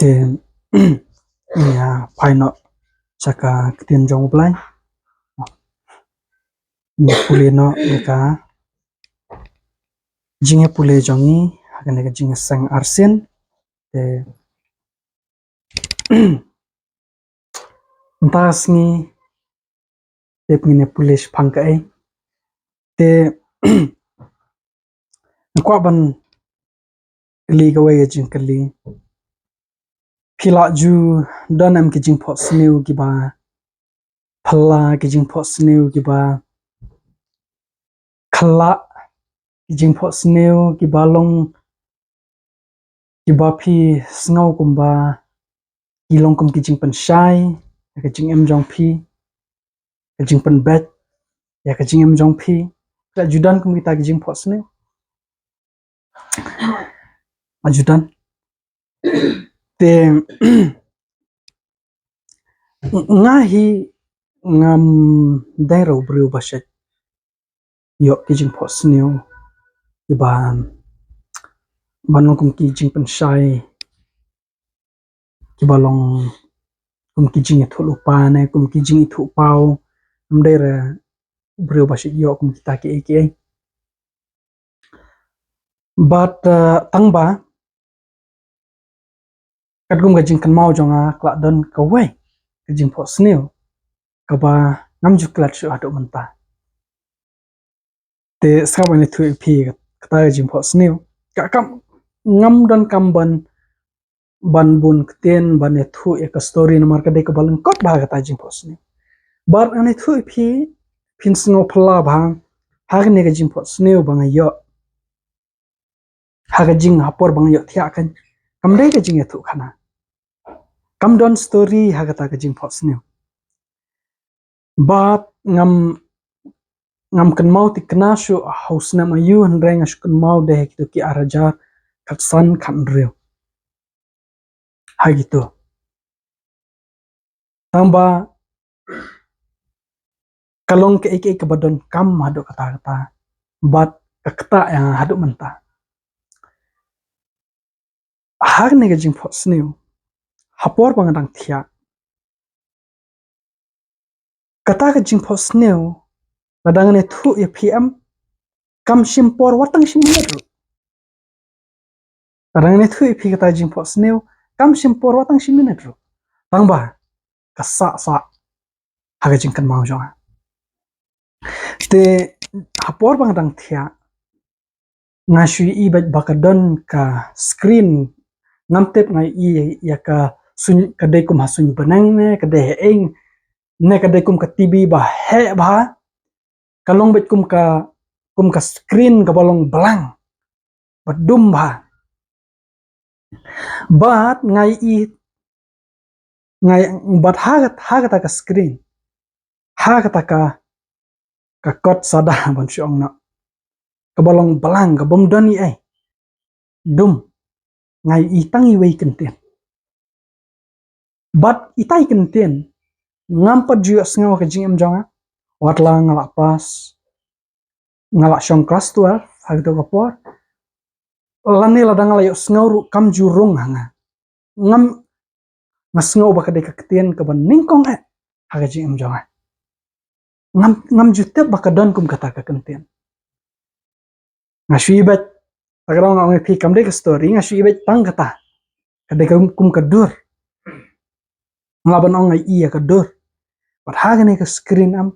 Te ya paino saka Ktien U Blei ni pulino nika jinge pule jongi hakane ka jinge sang arsin te entas ni te pine pulish pangkai te kwa ban li gawe jingkali pila ju donam ki jing pot snew giba phalla ki jing pot snew giba khalla ki jing pot snew giba long giba phi sngaw kumba ilong kum ki jing pan shai ka jing em jong phi ka jing pan bet ya ka jing em jong phi ka judan kum kita ki jing pot snew ajudan te ngahi ngam dairo briew bashet yo ki jing pot snew giba banong kum ki jing pan shai giba long kum ki jing thu lupa ne kum ki jing thu pau amdera briew bashet yo kum kita ki but tangba katkum ka jing kan mau jonga kla don ka we ka jing pot snew ka ba ngam ju klat shu ado manta te sa ba ni thu phi ka ta jing pot snew ka kam ngam don kam ban bun ktien ban e thu e ka story na mar ka de ka balang kot ba ka ta jing pot snew bar ani thu phi phin snow phla ba ha ne ka jing pot snew bang yo ha ka jing hapor bang yo thia kan kam de ka jing e thu khana kam don story ha ka ta ka jing pot snew but ngam kan mau ti kna shu house na ma yu han reng ash kan mau de ki to ki araja kat san khan reu ha gitu tamba kalong ke ke badon kam hado kata but kakta ya hado manta har ne ga jing pot snew hapor bang dang thia kata ka jing pot snew ladang ne thu e pm kam simpor watang simmeru ladang ne thu e phi kata jing pot snew kam simpor watang simmeru tangba kasa sa haga jing kan mau jonga te hapor bang dang thia ngashui i bat bakadon ka screen namtep ngai i ya ka sun ka de kum hasun banang ne ka de eng ne ka de kum ka tv ba he ba kalong bet kum ka screen ka balong belang badum ba bat ngai i ngai bat ha ta ka screen ha ta ka kot sada bon syong na ka balong belang ka bom doni ai dum ngai i tangi wei kenten but itai kenten ngam pa ju sngaw ka jing em jonga watla ngala pas ngala syong class 12 hagdo ka por lani la dang la yo sngaw ru kam ju rung hanga ngam ngasngaw ba ka de ka ktien ka ban ningkong haga jing em jonga ngam ju tep ba ka don kum kata ka kenten ngasui bet agarang ngam phi kam de ka story ngasui bet tang kata ka de kum ka dur ngaban ong ai iya ka dur but haga ne ka screen am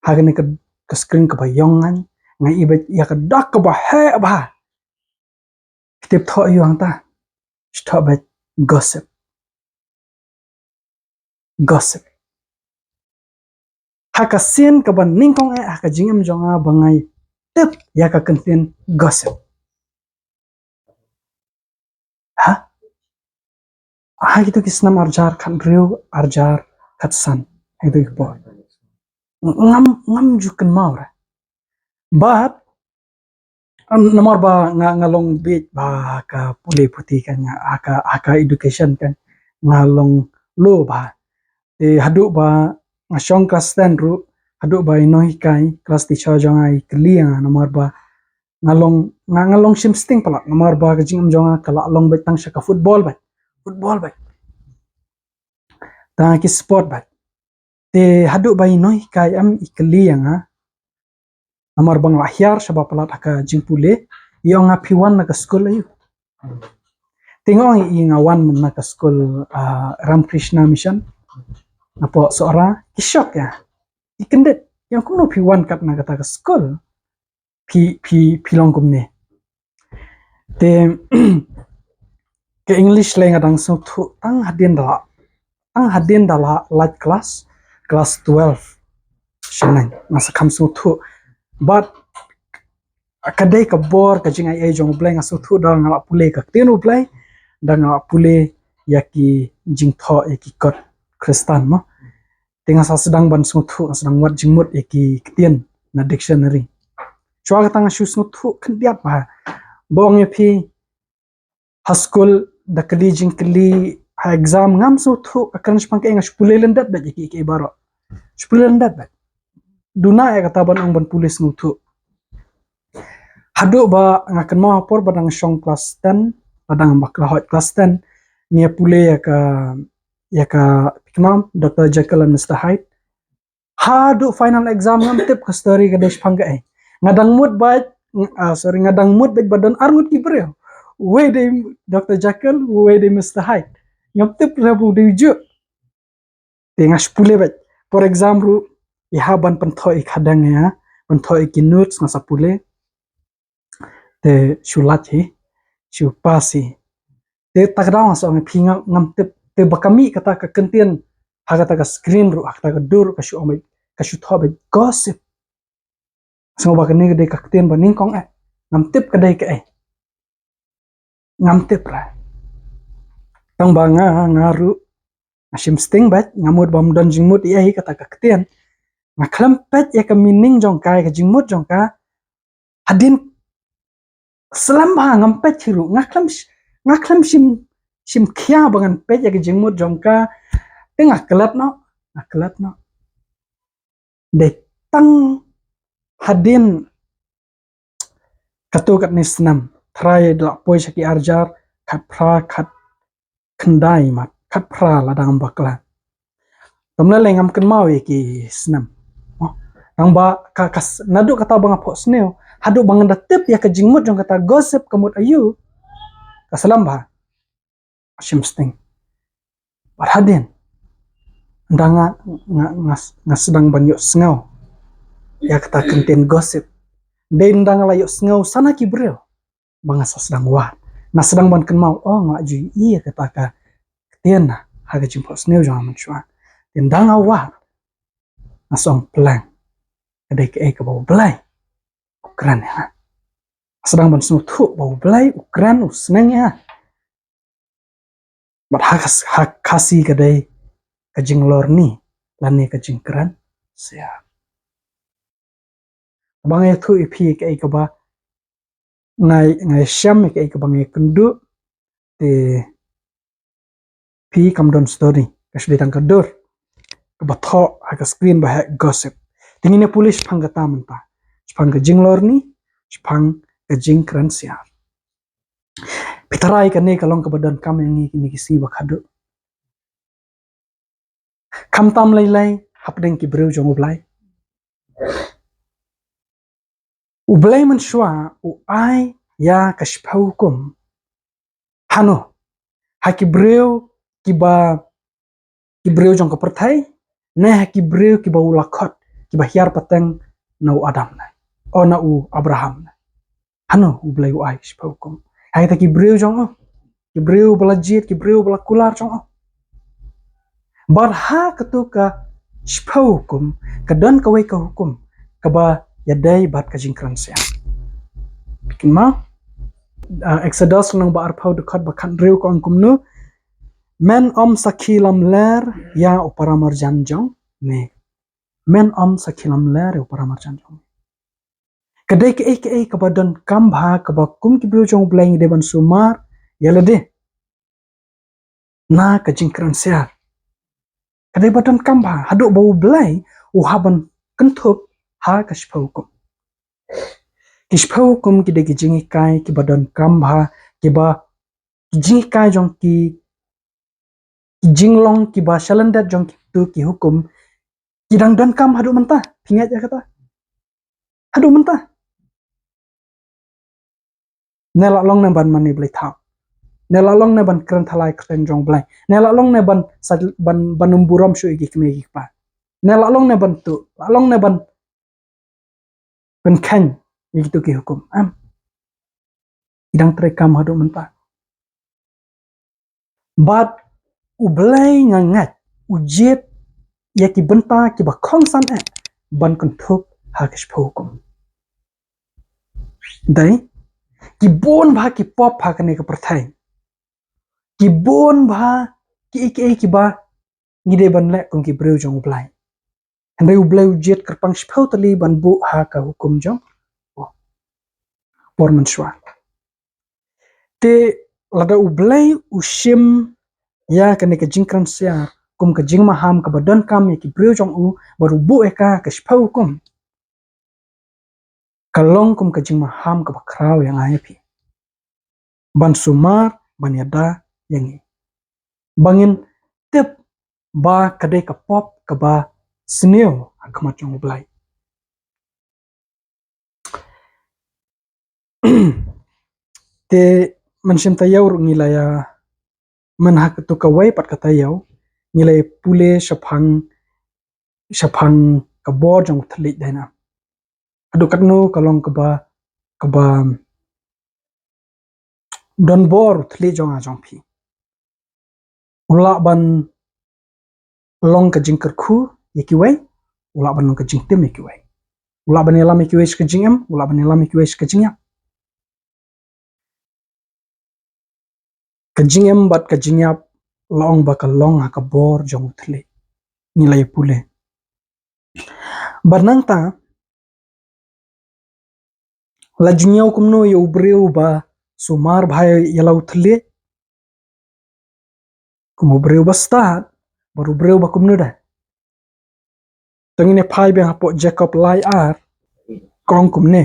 haga ne ka screen ka bayongan ngai ibet ya ka dak ka ba he ba tip tho yu ang ta stop bet gossip haka sen ka ban ningkong haka jingem jonga bangai tip ya ka kenten gossip ha gitu kisnam arjar kan briew arjar katsan itu ipo ngam jukan maura but nomor ba ngalong bit ba ka puli putih kan aka education kan ngalong lo ba hadu ba ngasong class 10 ru hadu ba inohi kai class teacher jongai kliang nomor ba ngalong sim sting pala nomor ba ka jingam jonga kala long bet tang saka football ba football bai ta ki sport bai te hadu bai noi kai am ikli yang amar bang lahyar sabab pelat aka jingpule iong apiwan na ka school ayu tingong i ngawan na ka school Ram Krishna Mission apo seorang kisok ya ikendet yang kuno piwan kat na kata ka school pilong kumne te ke English le ngadang so thu ang hadin dala light class 12 shanang masa kam so thu but kadai ka bor ka jingai ai jong bleng so thu dang ngala pule ka Ktien U Blei dang ngala pule yaki jingtho yaki kot kristan ma tinga sa sedang ban so thu sedang wat jingmut yaki Ktien na dictionary chwa tang shu so thu khndiat ba bong yapi haskul da kali jingkli ha exam ngam so thu akan spang ke ngas pule lendat ba yaki ke baro pule lendat ba duna ya kata ban ang ban pulis no thu hadu ba ngakan mau por badang shong class 10 badang bakla hot class 10 nia pule ya ka pikmam Dr. Jekyll and Mr. Hyde hadu final exam ngam tip ka story ka desh pangga ngadang mut ba ngadang mut badan arngut ki breo we de Dr. Jekyll we de Mr. Hyde ngam tip rabu de ju tengas pule ba for example ihaban penthoi khadang ya penthoi ki notes ngasa pule te shulachi shupasi te takdang so pinga ngam te bakami kata ka kentien ha kata ka screen ru kata ka dur ka shu omai ka shu thobe gossip so ba ka ni de ka ktien ba ning kong ngam tip ka dai ka ngam tip ra tang ba ngaru asim sting bat ngamut bam don jingmut ai kata ka ktien ngaklam pet ya ka meaning jong kai ka jingmut jong ka hadin selamba ngampet hiru ngaklam sim khia bangan pet ya jingmut jongka tengah kelat no de tang hadin katu kat nisnam trai la poi saki arjar khat phra khat khandai mat khat phra la dang bakla tomla lengam kan mau ki snam ang ba kas nadu kata bang basniew hadu bang datip ya ka jingmut jong kata gossip kamut ayu kasalam ba shimsting barhadin ndanga ngas sedang banyo sngaw ya kata kenten gossip de ndanga layo sngaw sana ki breo bang sedang wa na sedang ban kan mau nga ju iya kata ka ktien na haga jing basniew jong man chwa ndanga wa asong pelang ada ke bau Balei ukran ya sedang ban snu thu bau Balei ukran usneng ya bat hak kasi kadai kajing lor ni lani kajing kran sia bang thu ipi ke ba ngai syam ke bang kundu te pi kamdon story kasdi tang kadur ke batho hak screen ba gossip tingine pulis pang kata menta pang kajing lor ni pang jingkrensiar pitarai kane kalong kebadan kam yang ni kisi bakadu kam tam lai hapdeng ki briew jong U Blei U Blei man shwa u ai ya kashpaukum hano haki briew ki briew jong ka perthai ne haki briew ki ba ulakot ki ba hiar pateng na u Adam na o na u Abraham na hano U Blei u ai kashpaukum hai ta ki briew jong ki briew bala Dajied ki briew bala kular jong barha ketuka shpaukum kadan kawe ka hukum kaba iadei bat ka jingkrensiar bikin ma Exodus nang ba arpau dekat bakan briew ko ang Kumno men om sakilam ler ya uparamar janjong ne men om sakilam ler ya uparamar janjong kadai ke kabadan kambha kabakum ki briew jong Blei de ban sumar yalade na ka jingkrensiar kadai badan kambha hadu bau Blei uhaban kentup ha kashpaukum kishpaukum ki de jingi kai ki badan kambha ki ba jingi kai jong ki ki jinglong ki ba shalandat jong ki tu ki hukum ki dang dan kam hadu mentah pingat ya kata hadu mentah nelak long na ban mani blai thap nelak long na ban kren thalai kren jong blai nelak long na ban ban umburam shu igi kme igi pa nelak long na ban tu long na ban khan igi tu ki hukum am idang terekam hadu mentah bat u blai ngangat ujet ya ki benta ki ba khong san ban kon thuk ha kish hukum dai ki bon bha ki pop ha kane ka perthai ki bon bha ki ba ngide ban le kong ki briew jong blai handai u blai ujet kerpang shpau tali ban bu ha ka hukum jong por man shwa te lada u blai u shim ya kane ka jingkrensiar kum ka jingmaham ka badan kam ya ki briew jong u baru bu eka ka shpau hukum kalong kum ka jingmaham ka bakraw yang api ban sumar ban yada yangi bangin tip ba kadai ka pop ka ba basniew akamat jong blai te mention tayaw ngilaya manhak tu ka wai pat kata yaw ngilay pule shapang ka bor jong thlik dana adu katno kalong ka ba don bor thlik jong a jong phi ula ban long ka jingkar khu yaki wai ula ban long ka jingtim yaki wai ula ban elam yaki wai ka jingam ula ban elam yaki wai ka jingya ka jingam bat ka jingyap long ba ka long ha ka bor jong thlik nilai pule banang ta la jingiaw kumno yo briew ba sumar bhai yalau thlik kumu briew ba start baru briew ba kumno da tangine phai bang hapo jacob lai ar kong kumne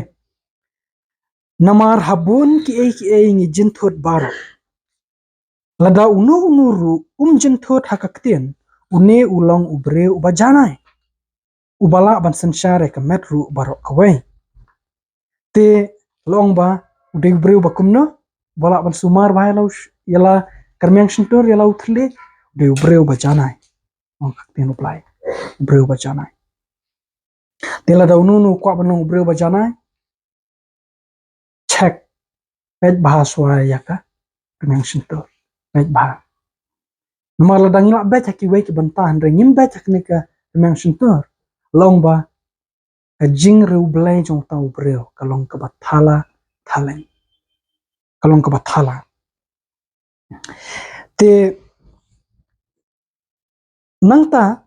namar habun ki ei ngi jinthot bar lada unu unuru jinthot hakaktian une ulong ubre ubajanai ubala ban sanshare ka metru baro kawai te long ba ude breu ba kumno bala ban sumar ba yala karmyang shintor yala utle de breu ba janai ong kaktian U Blei breu ba janai te lada unu kwa ban breu ba janai check peit bahaswa yaka karmyang shintor peit bah nomor ladang ila bet ki wei ki bantahan re ngim bet ni ka karmyang shintor long ba ka jing U Blei jong tau breu kalong ka bathala thaleng kalong ka bathala te nangta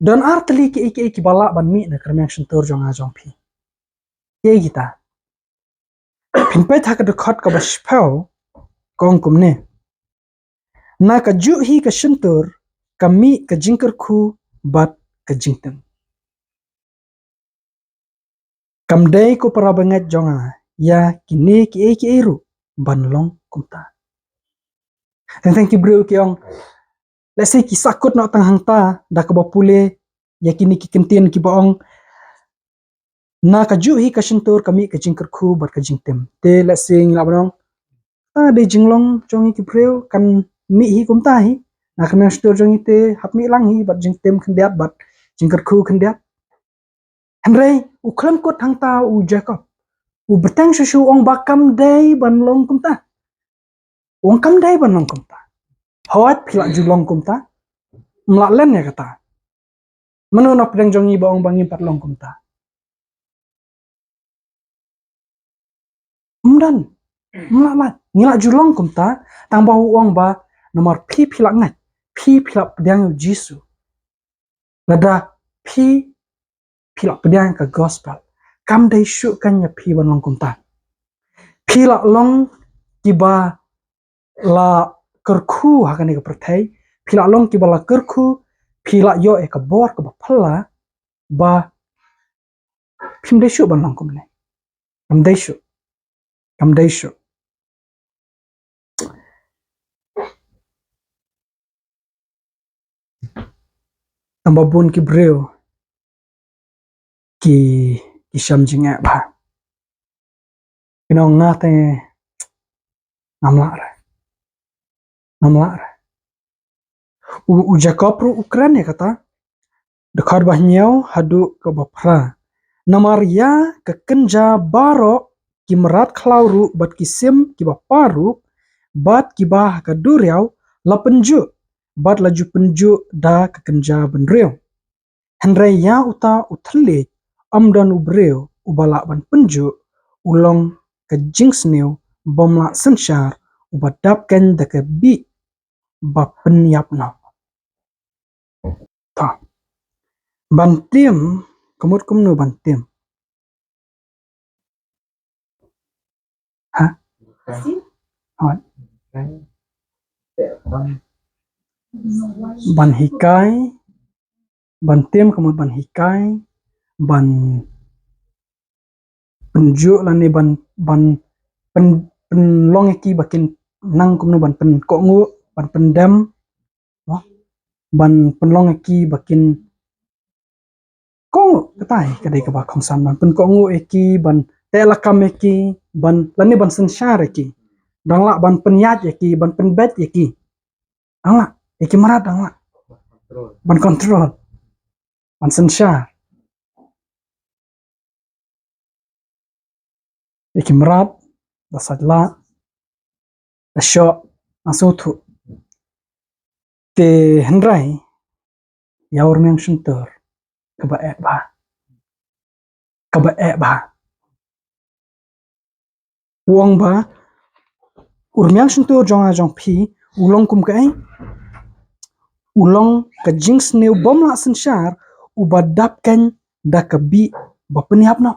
dan artli ki bala ban mi na karmyang shintor jong a jong phi ye kita pin pe thak de khot ka ba shpau kong kumne na ka ju hi ka shintor ka mi ka jingkar khu bat ka jingtem kam dei ko para banget jong a ya kini ki ru ban long kumta teng ki breu ki ong let's say ki sakut na tang hangta da ka ba pule ya kini ki kentien ki baong na ka ju hi ka shintor kami ka jingkar khu bat ka jingtem te let's say ngila banong de jinglong jong ki breu kan mi hi kumta hi na ka shintor jong te hap mi lang hi bat jingtem khendiat bat jingkar khu khendiat henrei u klam ko hangta u jacob u betang shu ong bakam dei ban long kumta ong kam dei ban long kumta hawat phila julong kumta mla len ya kata manu na pedang jongi ba ong bangi pat long kumta umdan mla ngila julong kumta tang ba uang ba nomor pi phila ngat pi phila pedang jisu lada pi phila pedang ka gospel kam dei shu kan ya pi ban long kumta phila long kiba la kerku hakane ka perthai phila long ki bala kerku phila yo e ka bor ka phalla ba phim de shu ban long kumne kam de shu tambabun ki briew ki sham jingak ba kino ngate namla u Jacob ru Ukraine kata dekat basniew hadu ke bapra namaria ke kenja baro ki merat klauru bat kisim ki baparu bat ki bah ka duriau la penju bat laju penju da ke kenja benriu henry ya uta uthli amdan ubreu ubala ban penju ulong ke jingsniew bomla sensyar ubadap ken da ke bi bapen yapna ta bantim kumut kumno bantim ha hot ban hikai bantim kumut ban hikai ban penju lani ban penlong ki bakin nang kumno ban pen kongu ban pendam no ban penlong ki bakin kongu katai kadai ka ba khongsan ban pen kongu eki ban telakam eki ban lani ban sensyar eki dangla ban penyat eki ban penbet eki dangla eki marat dangla ban kontrol ban sensyar eki marat basatla asyo asutu te hendrai yaur meng shuntur kaba ba uang ba urmyang shuntur jong phi ulong kum kai ulong ka jingsniew bomla sensyar ubadapkan da kabi bapeniap no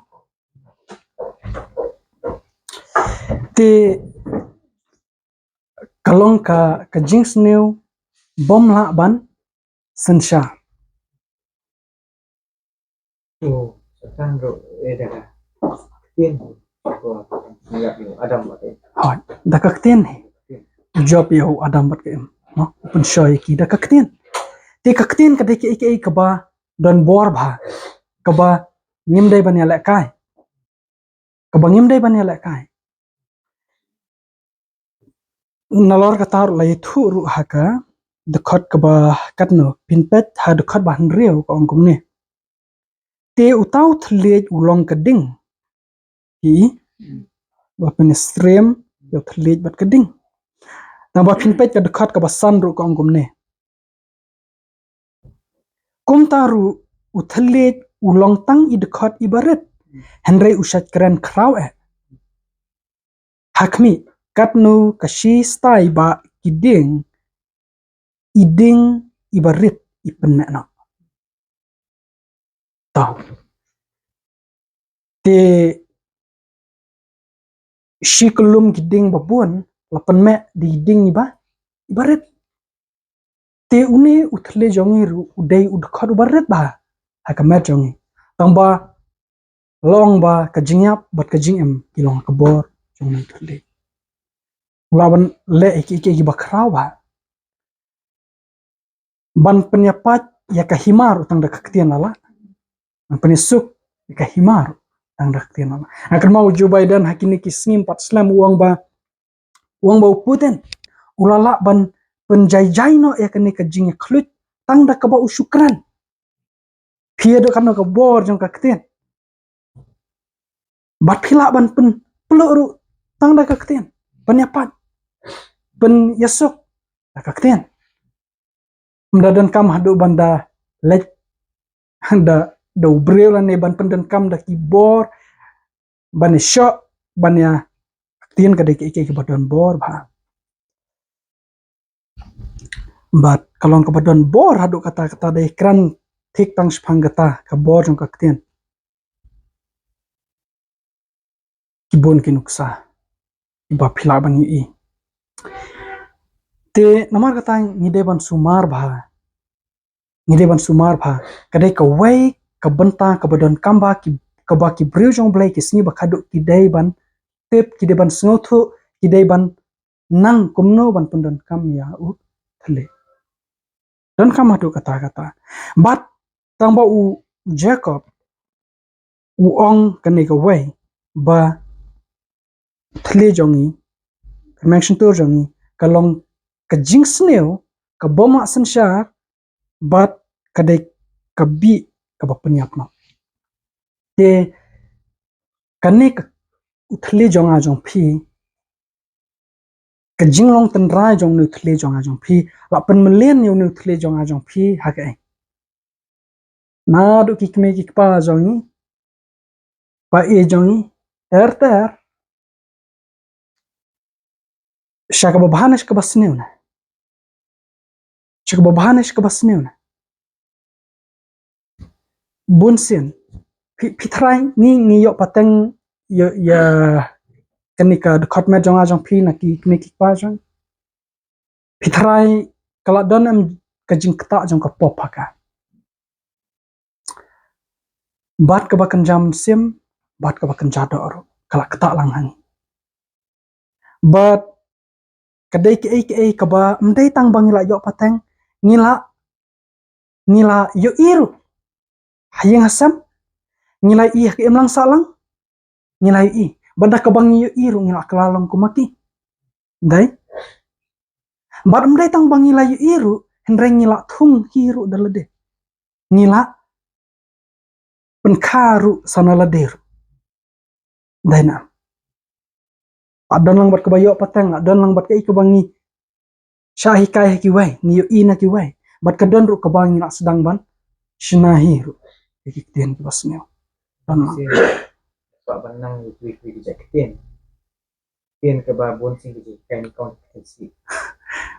te kalong ka jingsniew bomla ban sensyar sekarang daga Ktien Adam hot da ka ktien job yo adam bat kem no pun shoy ki da ka ktien te ka ktien ka de ki ka ba don bor ba ka ba ngimdai ban ya la kai ka ba ngimdai ban ya la kai nalor ka tar la thu ru haka dekat ka ba katno pinpet ha dekat ba hnriu ko ongkum ne te utau thlej ulong ka ding hi ba pen stream yo thlej bat ka ding na ba pinpet ka dekat ka ba san ru ko ongkum ne kum taru uthlej ulong tang i dekat ibarat henry ushat kran kraw hakmi katnu kashi stai ba kiding iding ibarit ipenna no ta te shikulum kiding babun lapan me di ding ba ibarit te une uthle jongi ru udai udkhad ubarit ba hakamet jongi tangba long ba ka jingyap bat ka jingem kilong ka bor jongi uthle laban le iki bakraw ba ban penyapat ya ka himar utang da kaktian lala ban penisuk ya ka himar utang da kaktian lala akan mau Joe Biden hakini kisngim pat slam uang ba Putin ulala ban penjai no ya kani ka jing khlut tang da ka ba usukran pia do kan ka bor jong ka kaktian bat phila ban pen peluru tang da ka kaktian penyapat pen yasuk da kaktian mdadan kam hadu banda lait handa do briew la ne ban pendan kam da kibor ban shot ban ya tien ka de ke badon bor ba bat kalong ka badon bor hadu kata de kran thik tang spang gata ka bor jong ka tien kibon kinuksa ba phila ban i te namar kata ngide ban sumar bha kadai ka wai ka banta ka badon kamba ka ba ki briew jong blai ki sni ba khadu ki dei ban tep ki de ban snothu ki dei ban nang kumno ban pundan kam ya u thale dan kamah tu kata-kata. But tang ba u Jacob u ong kane ka way ba thle jongi connection to jongi kalong ka jingsniew ka boma sensyar but kadai kabi ka ba penyap no. Te kane ka thle jonga jong phi ka jinglong tan rai jong nu thle jonga jong phi la pen melen yo nu thle jonga jong phi ha ka na du ki kme ki pa jongi pa e jongi ter shaka ba bhanesh ka basniew na shaka ba bhanesh ka basniew na bunsin pitrai ni yo pateng ya kenika de khot me jonga jong phi na ki kme ki pa jong pitrai kala don am ka jing kta jong ka pop ka bat ka bakan jam sim bat ka bakan jado ro kala kta lang hang but kadai ke ka ba mdai tang bangila yo pateng ngila yo iru hayeng hasam ngila i ke emlang salang ngila i banda ka bang yo iru ngila kelalong kumaki dai bat mdai tang bangila yo iru hendreng ngila thung hiru dalade ngila penkharu sanalader dai na adon lang bat ka bayo pateng adon lang bat ka ikabangi shahi kai ki wai ni yo ina ki wai bat ka don ru ka bangi na sedang ban shinahi ru ki Ktien ki basniew don lang Pak benang wik jak Ktien. Ktien ke babon sing di kane kon krensiar.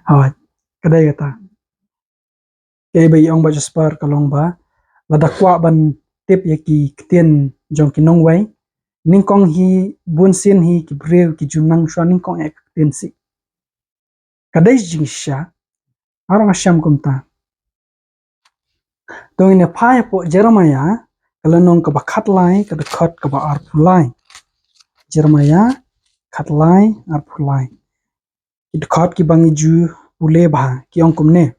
awat kadai kata kay ba yong ba jaspar kalong ba ladakwa ban tip ya ki Ktien jong ki nong wai ningkong hi bunsin hi ki briew ki junang shwa ningkong ek Ktien si kadai jingsha arang asyam kumta dong ine phai po Jeremiah kalanong ka ba khatlai ka khot ka ba arpulai Jeremiah khatlai arpulai ki khot ki bangi ju ule ba ki ong kumne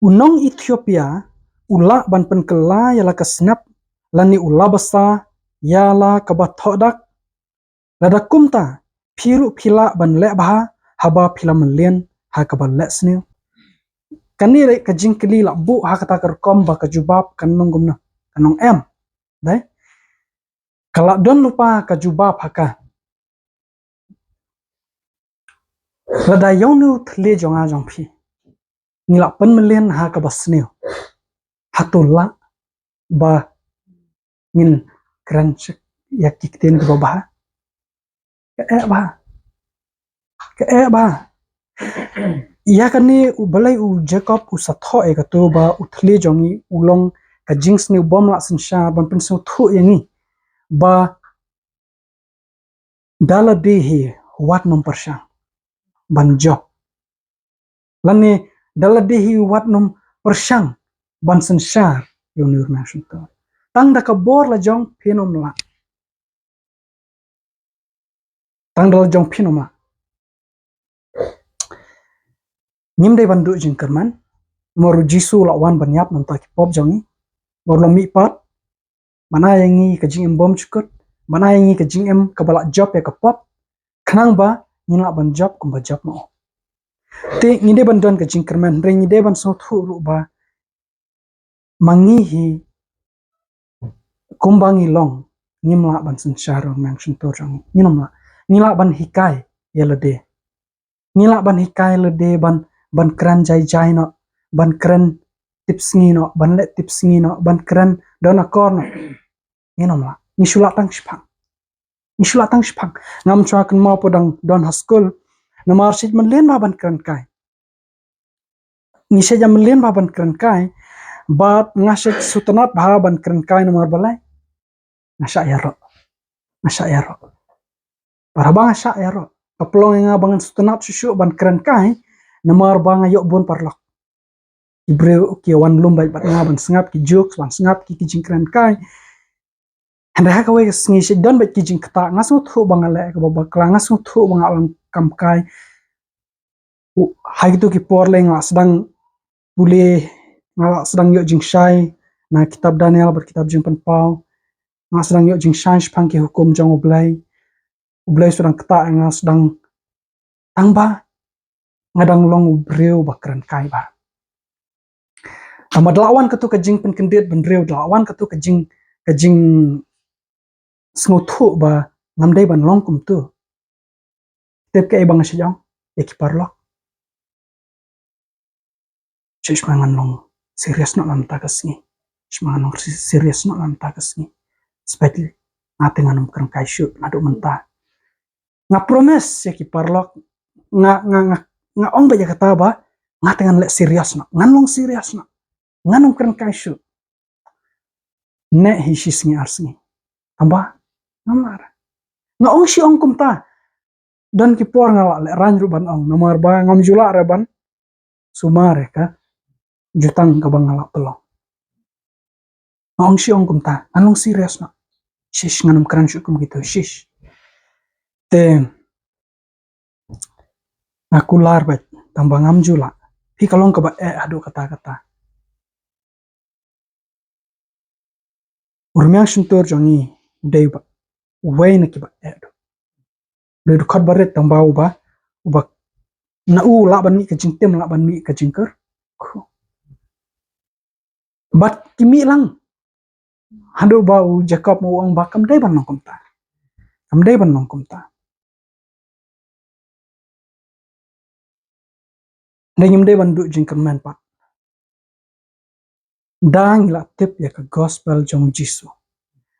unong Ethiopia ula ban pen kela yala ka snap lani ula basa yala ka ba thodak lada kumta phiru phila ban le ba haba phila melen ha ka ba lesnew kanire ka jingkli la bu ha kata kar kom ba ka jubab kanong gumna kanong em dai kala don lupa ka jubab haka lada yonu thle jonga jong phi ngila pen melen ha ka basniew hatulla ba ngin krensiar ya ki Ktien ki ba ke ba iya kani u Balei u Jacob u satho e ka to ba u thle jongi ulong ka jingsniew bom la sinsha ban pen so thu yangi ba dala de hi wat nom persang ban job lani dala de hi wat nom persang ban sensyar yo nur nation to tang da ka bor la jong phinom la tang dal jong phinom la nim de ban du jing kerman moru jisu la wan ban yap non ta ki pop jongi bor lo mi pat mana yangi ka jing em bom chukut mana yangi ka jing em ka bala job ya ka pop khnang ba ngila ban job kum ba job mo te ngide ban don ka jing kerman re ngide ban so thu ru ba mangi hi kumbangi long ngimla ban sensyar mention to jong ngila ban hikai yelade ngila ban hikai lede ban kran jai no ban kran tips ngi no ban le tips ngi no ban kran dona kor no nginomla ni shula tang shpang ngam chwa kan mo podang don ha school na marshit man len ba ban kran kai ni se jam len ba ban kran kai bat ngasek sutanat ba ban kran kai nomor balai ngasha yaro para bang ngasha yaro kaplong nga bangan sutanat susu ban kran kai nomor bang ayo bon parlok briew ki wan lumbai bat nga ban sngap ki jokes ban sngap ki jingkran kai handa ha ka we sngi se don bat ki jing kta ngasu thu bangale ka ba kla ngasu thu bangalang kam kai hai tu ki por leng sedang boleh ngalak sedang yuk jingshai na kitab Daniel berkitab jing penpau nga sedang yuk jingshai sepang ki hukum jong U Blei sedang ketak nga sedang tangba ngadang long U briew bakran kai ba tamba delawan ketu ke jing penkendit benreu delawan ketu ke jing smutu ba ngamdai ban long kum tu tep ke bang sejong ya ki parlok Cish mangan long serius no lam takas ni. Semangan long serius no lam takas ni. Sepatli ngate nganum kerang kaisyu nado mentah. Nga promes ya ki parlok nga ong ba ya kata ba ngate ngan lek serius no. Ngan long serius no. Nganum kerang kaisyu. Ne hisis ni ars ni. Amba ngamar. Nga ong si ong kum ta. Dan ki por ngalak lek ranjru ban ong nomor ba ngam jula reban sumare ka jutang kabang ngalak pelong. Ngong si ong kum ta, anong serius na. Shish nganum keran syukum gitu, shish. Te ngaku lar bet tambah ngam jula. Pi kalong kaba hadu kata-kata. Urmyang suntur jongi dei ba. Wei na kiba do. Dei du khot baret tambah uba na u la ban mi ka jingtem la ban mi ka jingker. Bat kimi lang hadu bau Jacob mau ong ba kam dai ban nong kum ta. Kam dai ban nong kum ta. Dengim dai ban du jingkerman pa. Dang ila tip ya ka Gospel U Jisu.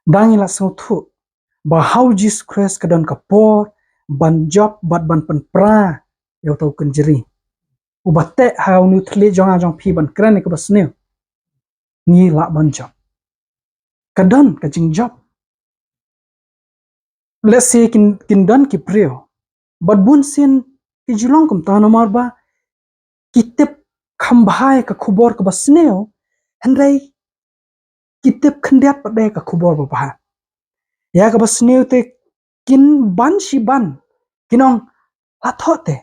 Dang ila sautu bahau Jisu Khrist kadon ka por ban job bat ban penpra yau tau kenjeri. Ubate hau nu tli jong pi ban kren ka basniew. Ni la ban job. Kadon ka jing job. Let's say kin don ki briew. Bat bun sin ki julong kum ta nomor ba kitip khambhai ka khubor ka basniew hendai kitip khendiat padai ka khubor ba bah. Ya ka basniew te kin ban si ban kinong lathote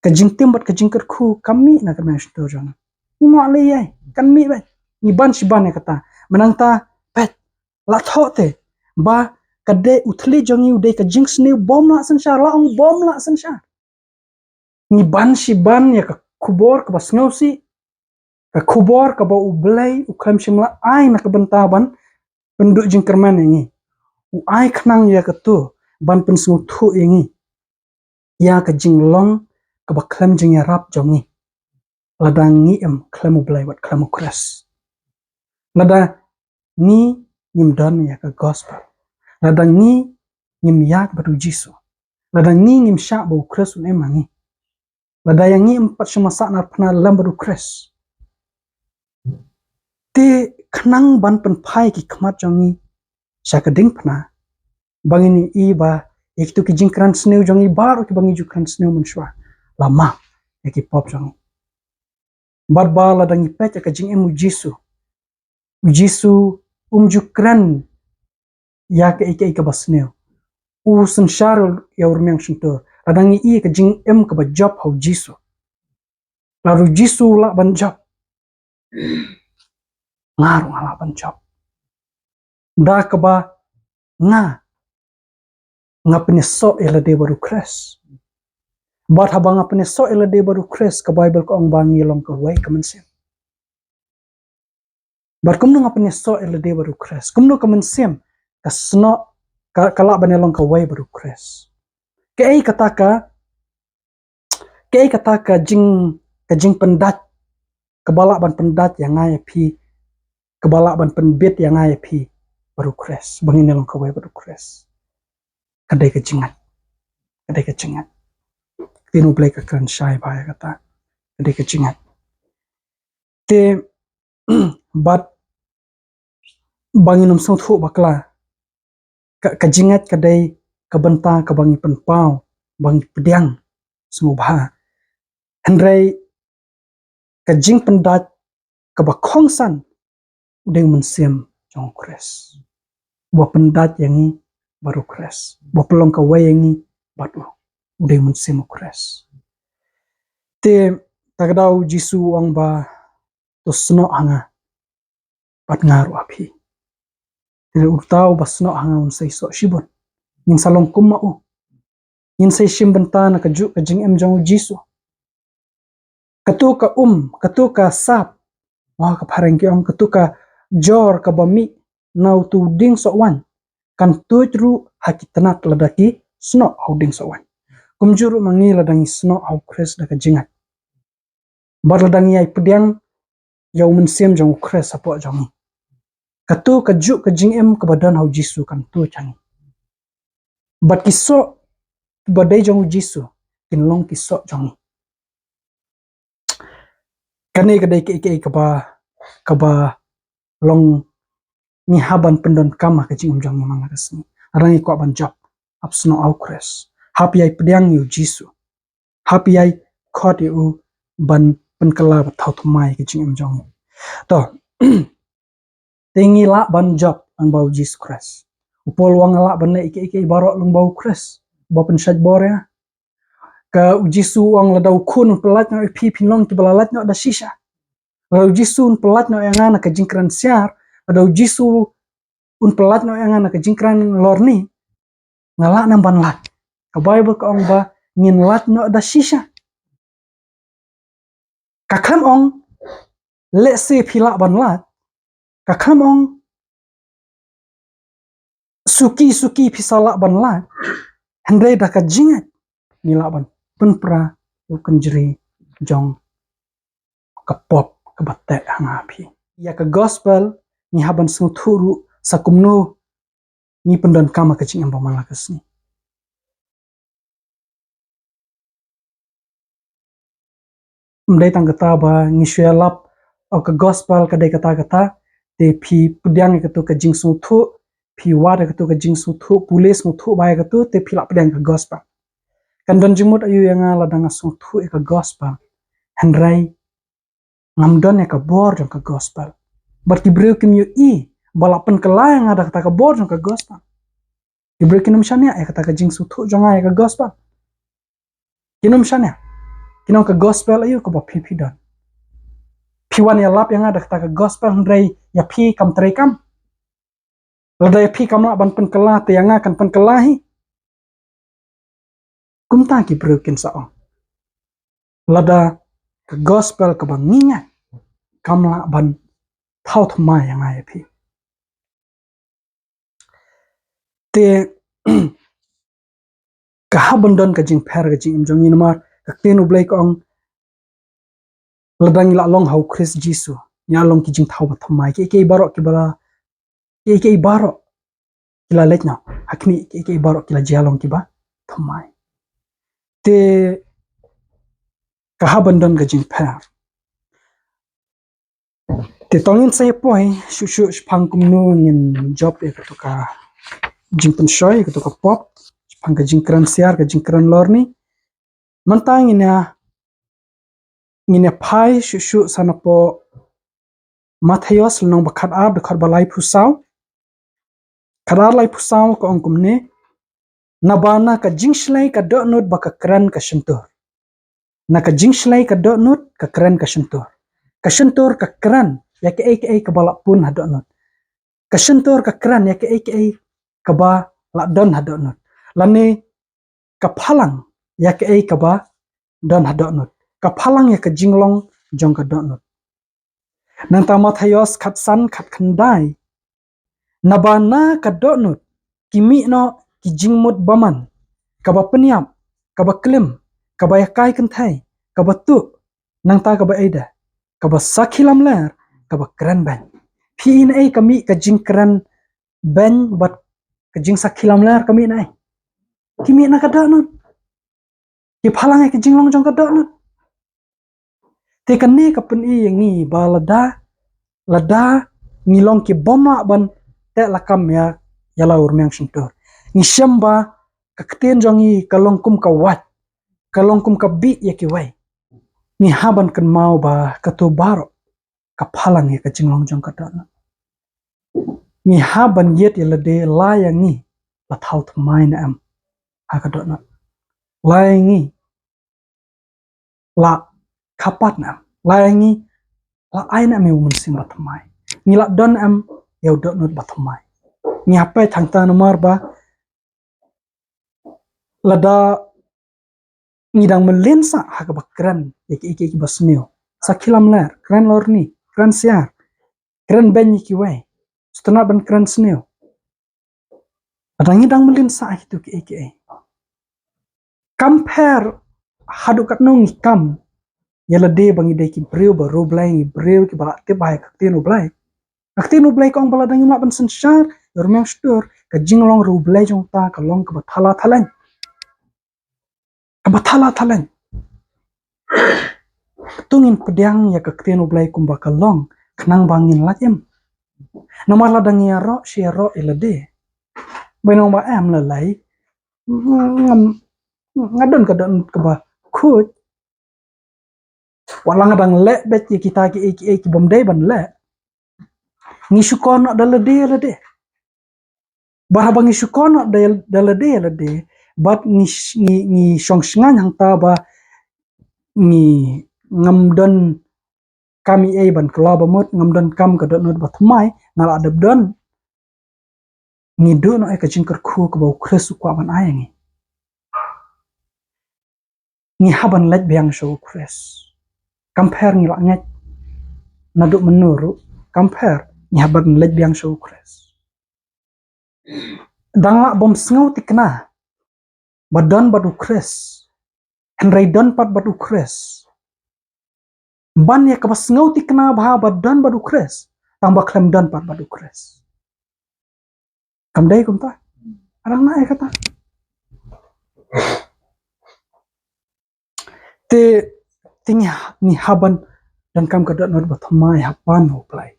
ka jingtim bat ka jingker khu kami na ka mesh to jona. Ni mo le ye kan mi ba ni ban si ban ya kata menang ta pet lathote ba kade uthli jongi ude ka jingsniew bom la sansar la ong bom la sansar. Ni ban si ban ya ka khubor ka basniew si ka khubor ka ba U Blei u khlem simla ai na ka bentaban penduk jingkerman ini u ai khnang ya ka tu ban pen smu thu ini ya ka jinglong ka ba khlem jing ya rap jongi ladang ni khlem U Blei wat khlem U Khrist lada ni nim don ya ka gospel ladang ni nim yak batu Jisu ladang ni nim syak ba U Khrist un emangi lada yang ni empat semasa na pna lam batu Khrist te khnang ban pen phai ki khmat jongi syakading pna bangini i ba iktu ki jingkrensiar jongi baru ki bangi jingkrensiar menshwa lama ki pop jongi bar ba la dangi pet ka jing U Jisu jukran ya ka basniew u sanshar ya urmyang shintur ladangi i ka jing ka ba job hau Jisu lalu Jisu la ban job ngaru ala ban job da ka ba nga peneso ela de baru Khrist bat habang nga peneso ela de baru Khrist ka Bible ko ang bangi long ka way kamansim bat kumno nga peneso ela de baru Khrist kumno kamansim ka sno kala banelong ka way baru Khrist Kiei kata ka jing pendat kebala ban pendat yang ngai pi kebala ban penbit yang ngai pi baru Khrist bangin long ka way baru Khrist kadai ka jingat Ktien U Blei ka krensiar ba ya kata kadai ka jingat te bat bangin song thu bakla ka jingat kadai ka benta ka bangi penpau bangi pedang semua hendrai ka jing pendat ka ba khongsan udeng mensim jong Khrist bo pendat yangi baru Khrist bo pelong ka way yangi batu udeng mensim Khrist te Tagadaw Jisu ang ba to sno hanga pat ngaru api. Tili utaw ba sno hanga unsay so shibon. Ngin salong kumao. Ngin say shimbenta na kaju kajing jong U Jisu. Katu ka sap. Wah ka pareng ki om katu ka jor ka bami nau tu ding so wan. Kan tuitru hakitanat ladaki sno au ding so wan. Kumjuru mangi ladangi sno au Khrist da kajingat. Bar ladangi ai pediang yau mensiem jong Khrist apo jong. Katu kaju kajing ka badan au Jisu kan tu changi. Bat kiso badai jong U Jisu kinlong kiso jong. Kane kadai ke kaba long ni haban pendon kama kajing jong ni mga resmi. Arangi ko ban job apsno au Khrist. Hapi ai pediang U Jisu. Hapi ai khot U ban penkala bathau thumai kajing jong. To tingi la ban job ang bau Jisu Khrist. Upol wang la ban ike barok long bau Khrist. Ba pensaj bore ka U Jisu ang ladau kun pelat no pi pinlong ki balalat no da shisha. Ladau Jisu pelat no yang ana ka Jingkrensiar, ladau Jisu un pelat no yang ana ka jingkran lorni. Ngala nang ban lat. Ka Bible ka ong ba ngin lat no da shisha. Ka kam ong le se pila ban lat. Ka kam ong suki pisala ban lat. Hendai da ka jingat nila ban penpra u kenjeri jong kapop kebatek hangapi. Ya ke gospel ni haban sengturu sa Kumno ni pendon kama kecing yang pamalakas ni. Mdai tang kata ba ni syalap o ke gospel kadai kata te pi pediang ke tu ke jingsniew thu pi wada ke tu ke jingsniew thu pulis thu ba ke tu te pi lap pediang ke gospel. Kan don jimut ayu yang ala dang asung thu ke gospel. Hendrai ngamdon ya ke bor jong ke gospel. Berarti briew kim yu balapan kelai yang ada kata ke bor jong ke gospel. Briew kinum syania ya kata ke jingsniew thu jong ya ke gospel. Kinum syania. Kinong ke gospel ayu ke ba pipi don. Piwan ya lap yang ada kata ke gospel hendrai ya pi kam terekam. Lada ya pi kam la ban penkela te yang akan penkelahi. Kumta ki briew kin saong. Lada ke gospel ke bang ngingat kam la ban thau thumai yang ai pi. Te kahabandon ka jing per ka jing jong inmar Ktien U Blei ko ong ladang ila long hau Khrist Jisu nya long ki jing thau thumai ke barok ki bala ke barok kila letnya hakmi ke barok kila jalong ki ba thumai. Te kahabandon ka jing per. Te tongin saya poi shu pang Kumno ngin job e ka to ka jing pensoi ka to ka pop pang ka Jingkrensiar ka jingkran lorni mantang ngine pai shu sanapo Matthaios nong bakat ab dekat balai pusau kadar lai pusau ko ongkumne nabana ka jingslai ka donut baka kran ka shentur na ka jingslai ka donut ka kran ka shentur ka kran ya ke ka balak pun hadonut ka shentur ka kran ya ke ka ba la don hadonut lane ka phalang ya ke ka ba don hadonut ka phalang ya ka jinglong jong ka donut nanta Matthaios khatsan khat khandai nabana ka donut kimi no ki jingmut baman kaba penyap kaba klim kaba yakai kentai kaba tu nangta kaba eda kaba sakhilam ler kaba kran ban pin kami ka jingkran ban bat ka jing sakhilam ler kami nai kimi na ka donut ki phalang ka jinglong jong ka donut te kanne ka pen yangi balada lada ngilong ki bomla ban te lakam ya laur myang shintur ni syamba ka Ktien jongi kalongkum ka wat kalongkum ka bi ya ki wai ni haban kan mau ba ka to baro ka phalang ya ka jinglong jong ka donut ni haban yet ya lade layang ni la thau thmai na am ha ka donut layang ni la kapat na layangi la aina mi umunsin batamai ngila don am yau dot not batamai ngi hapai thangta nomor ba lada ngidang melensa haga bakran iki basniew sakilam ler kran lorni krensiar kran ben iki wai setengah ban krensniew ada ngidang melensa itu ki compare haduk kat nong ikam yala de bangi de ki briew ba ro blai briew ki bala te bai Ktien U Blei Ktien U Blei kong bala dang mak ban sensyar yormeng stur ka jinglong ro blai jong ta ka long ka bathala thalang tungin pedang ya Ktien U Blei kumba ka long kenang bangin lajem namar la dang ya ro shi ro elade benong ba am la lai ngam ngadon ka don ka ba khut walang dang le bet ye kita ki bomdai ban le ngi syukono dalade bah bangi syukono dalade bat ni songsngan hang ta ba ni ngamdon kami ban kelaba mut ngamdon kam ka don ba thmai ngal adab don ni do no ka jingker khu ka ba Khrist kwa ban ayangi ni haban let biang show Khrist compare ni lakngat naduk menuru compare ni haban let biang show Khrist danga bom sngaw tikna badan badu Khrist henry don pat badu Khrist ban ya kabas ngaw tikna bah badan badu Khrist tang baklem dan pat badu Khrist kamdai kumta arang na kata te tingnya ni haban dan kam kadot not bathamai hapan U Blei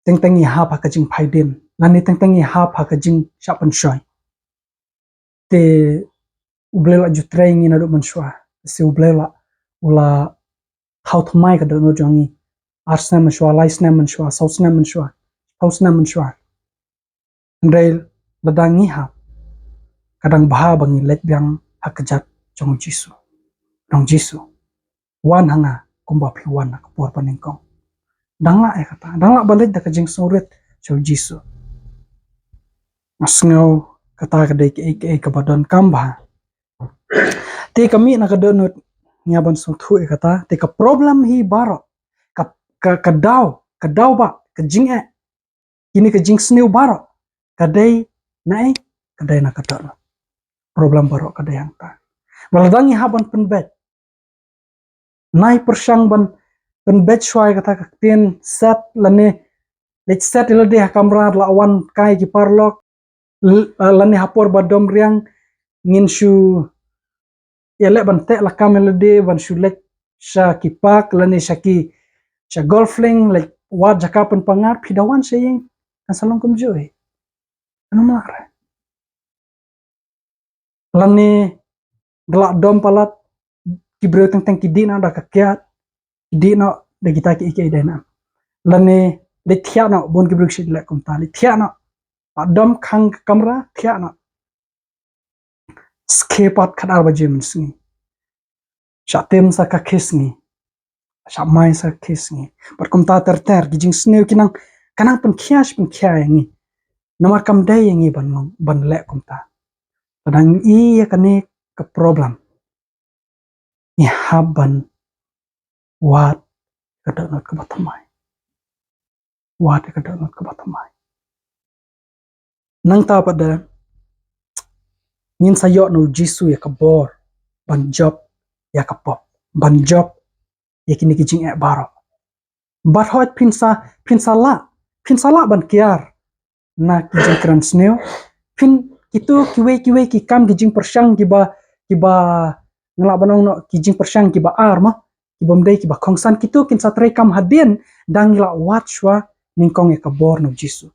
teng ni ha pa kajing phaidin lani teng ni ha pa kajing shapan shoy te U Blei la jutrai ngi nadu manshwa se U Blei la ula thau thmai ka do jongi arsna manshwa laisna manshwa sausna manshwa hausna manshwa ndai ladangi ha kadang baha bangi let biang hakajat jong Jisu wan hanga kumba phiwan na kapor paningkong dangla kata dangla balet da kajing soret jong Jisu masngaw kata kadai ki ka badan kamba te kami na kadonut nyaban suthu kata te ka problem hi baro ka daw ba ka jing ini ka jingsniew baro kadai na kadonut problem baro kadai yang ta maladangi haban penbet nai persang ban penbet shwai kata Ktien set lane let set ilade kamra la awan kai ki parlok lane hapor badom riang ngin shu yele ban te la kamelade ban shu let sha ki pak lane sha golfling like wat jakapan pangar phidawan saying asalong kumjoy ano mara lane gelak dom palat kibreu teng ki dina da kakyat dina de kita ki dena lane le thiana bon kibreu shit le kumta le thiana dom khang kamra thiana skepat khadar ba jim sni shatem sa ka khisni shamai sa khisni par kumta ter jingsniew kinang kanang pun khia ngi namar kam dai ngi ban le kumta padang i kane ka problem ni haban wat kadonot ka batamai nang ta pada ngin sayo no Jisu ya kabor ban job ya kapop ban job ya kini kijing baro bat hot pinsala ban kiar na kijing kransniew pin itu kiwe ki kam kijing persang kiba ngala banong no kijing persang kiba arma kibomdai kiba khongsan kitu kin satre kam hadin dang la watchwa ningkong ya kabor no Jisu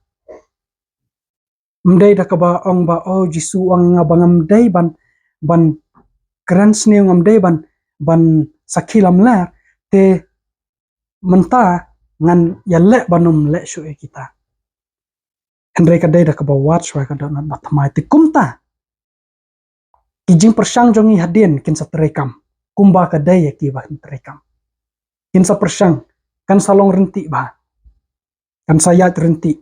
mdai da kaba ong ba Jisu ang ngabangam dai ban kransniew ngamdai ban sakilam ler te menta ngan yalle banum le shu kita Andre kadai da kaba watchwa kada na batmai te kumta Kijing persang jongi hadin kin sa terekam. Kumba kadai ki bah terekam. Kin sa persang kan salong renti bah. Kan sayat renti.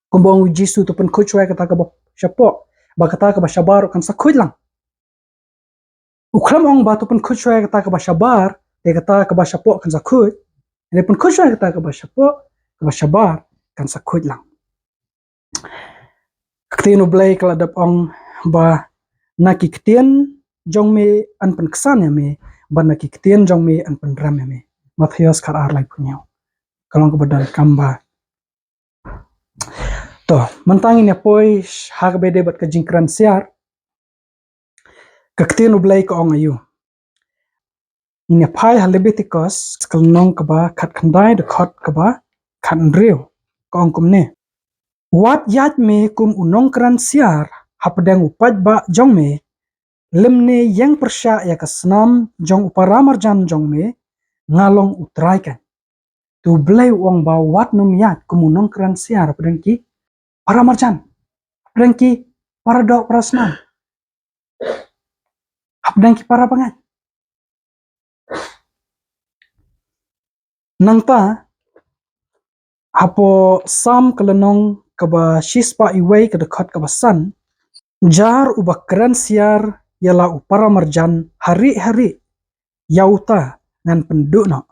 Kumba U Jisu tu pen kucwai kata ka bah syapok. Ba kata ka bah syabar kan sa kuj lang. Ukram ong ba tu pen kucwai kata ka bah syabar. Dia kata ka bah syapok kan sa kuj. Dia pen kucwai kata ka bah syapok. Ka bah syabar kan sa kuj lang. Ktien U Blei keladap ong ba naki ktien jong me an pen kesan ya me ba naki ktien jong me an pen ram ya me Matius kar ar lai punyo kalong kebadan kamba to mentangin ya poi hak bede bat ke Jingkrensiar ke Ktien U Blei ke ong ayu ini pai hal Leviticus kelnong ke ba kat kandai de khot ke ba kat briew ke ong kumne wat yat me kum unong krensiar hapdeng upat ba jong me lemne yang persya ya kesnam jong uparamarjan jong me ngalong utraikan tu Blei wong ba wat num yat kumunong krensiar pedengki paramarjan pedengki para dok prasnam pedengki para pangat nangta apo sam kelenong keba shispa iwei kedekot keba san jar ubak krensiar yala uparamarjan hari-hari yauta ngan pendukno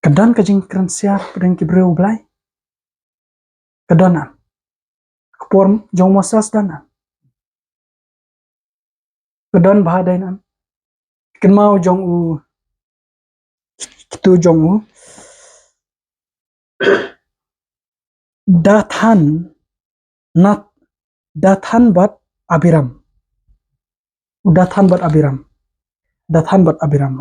kedan ke Jingkrensiar pedengki briew Blei kedanan kepor jong mosas danan kedan bahadainan kenmau jong u kitu jong u dathan nat dathan bat abiram dathan bat abiram dathan bat abiram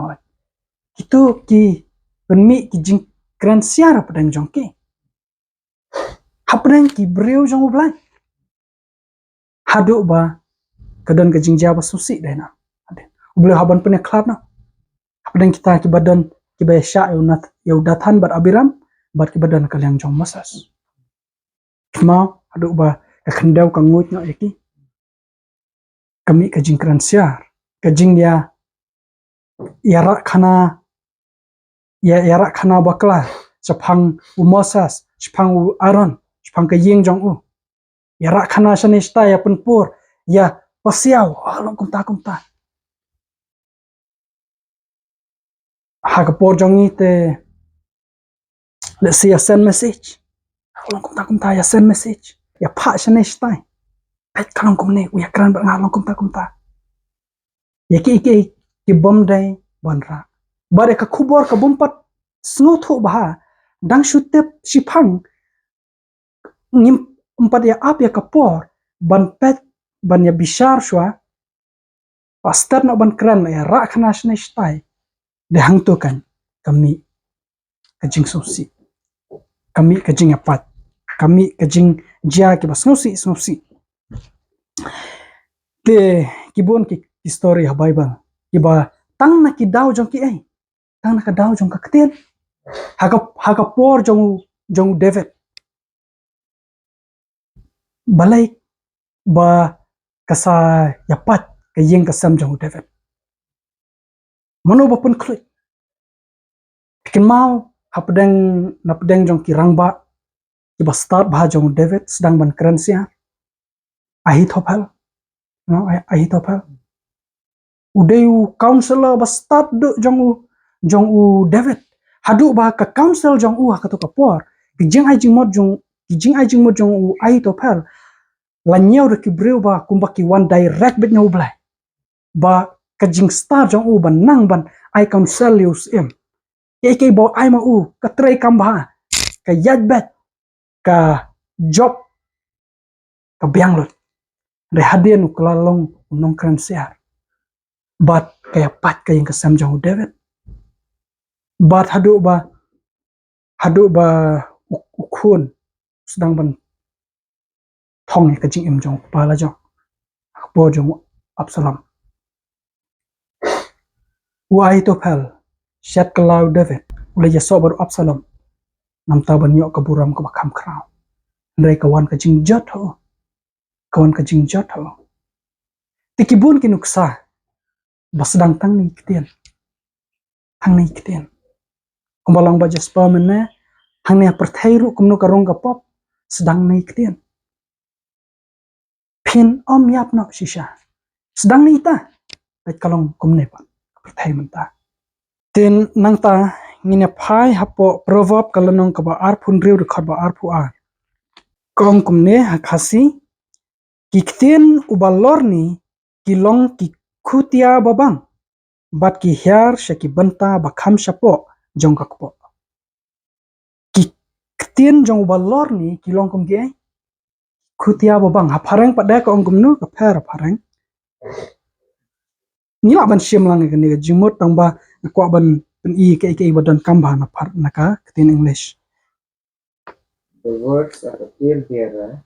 itu ki penmi ki Jingkrensiar pedeng jong ki hapdeng ki briew jong U Blei haduk ba kedan ke jingjia ba susi dena U Blei haban pene klap na hapdeng kita ki badan ki besya eu dathan bat abiram bat ki badan kaliang jong masas mau haduk ba kendau kangut no yaki kami ke Jingkrensiar ke jingya yarak khana yarak khana bakla sepang u mosas sepang u aron sepang ke ying jong u yarak khana shanista ya penpur ya pasiau halong kumta ha kapor jong ite let's see a send message halong kumta ya send message ya pa shanista peit kalong kumne u yakran ba ngalong kumta ya ki bom dai bonra bare ka khubor ka bompat snotho bah dang shutep sipang ngim empat ya ap ya kapor ban pet ban ya bishar shwa pastar na ban kran ya ra khana shne stai de hangtukan kami ke jing sosi kami ke jing apat kami ke jing jia ke bas snosi te kibon ki story ha Bible kiba tang na ki daw jong ki ai tang na ka daw jong ka ktien haka por jong David Balei ba kasa yapat ke yeng kasam jong David mano ba pun klut kin mau hapdeng jong ki rangba kiba start bah jong David sedang ban krensiar Ahithophel no Ahithophel udeu counselor ba start do jong u David hadu ba ka counsel jong u hakato kapor kijing ai jing mod jong u Ahithophel la nyau de ki briew ba kumba ki one direct bet nyau Blei ba ka jing star jong u ban nang ban ai counsel yus em ke bo ai ma u ka trei kam ba ka yat bet ka job ka biang lot re hadien uklalong unong krensiar bat kaya pat kayeng kesam jong David bat hadu ba ukun sedang ban thong ka jing em jong pala jong bo jong Absalom Ahithophel shat kalau David ule ya so baru Absalom nam ta ban yok ka buram ka bakam kraw ndai ka wan ka jing jot ho kawan ka jingjot ho tikibun kinuksa basdang tang ni ktien hang ni ktien kumbalang ba jaspa mena hang ni perthairu kumno karong ka pop sedang ni ktien pin om yap no shisha sedang ni ta pet kalong kumne pa perthai menta tin nang ta ngine phai hapo proverb kalanong ka ba ar phun riu de khat ba ar phu a kong kumne hakasi kiktien ubalor ni kilong ki khutia babang bat ki hyar shaki banta bakham shapo jong kakpo kiktien jong ubalor ni kilong kum ge khutia babang hapareng pada ka ong kumnu ka pher hapareng nila ban shim lang ni jimot tangba kwa ban i ke badan kamba na par naka kitin English. The words of a tale bearer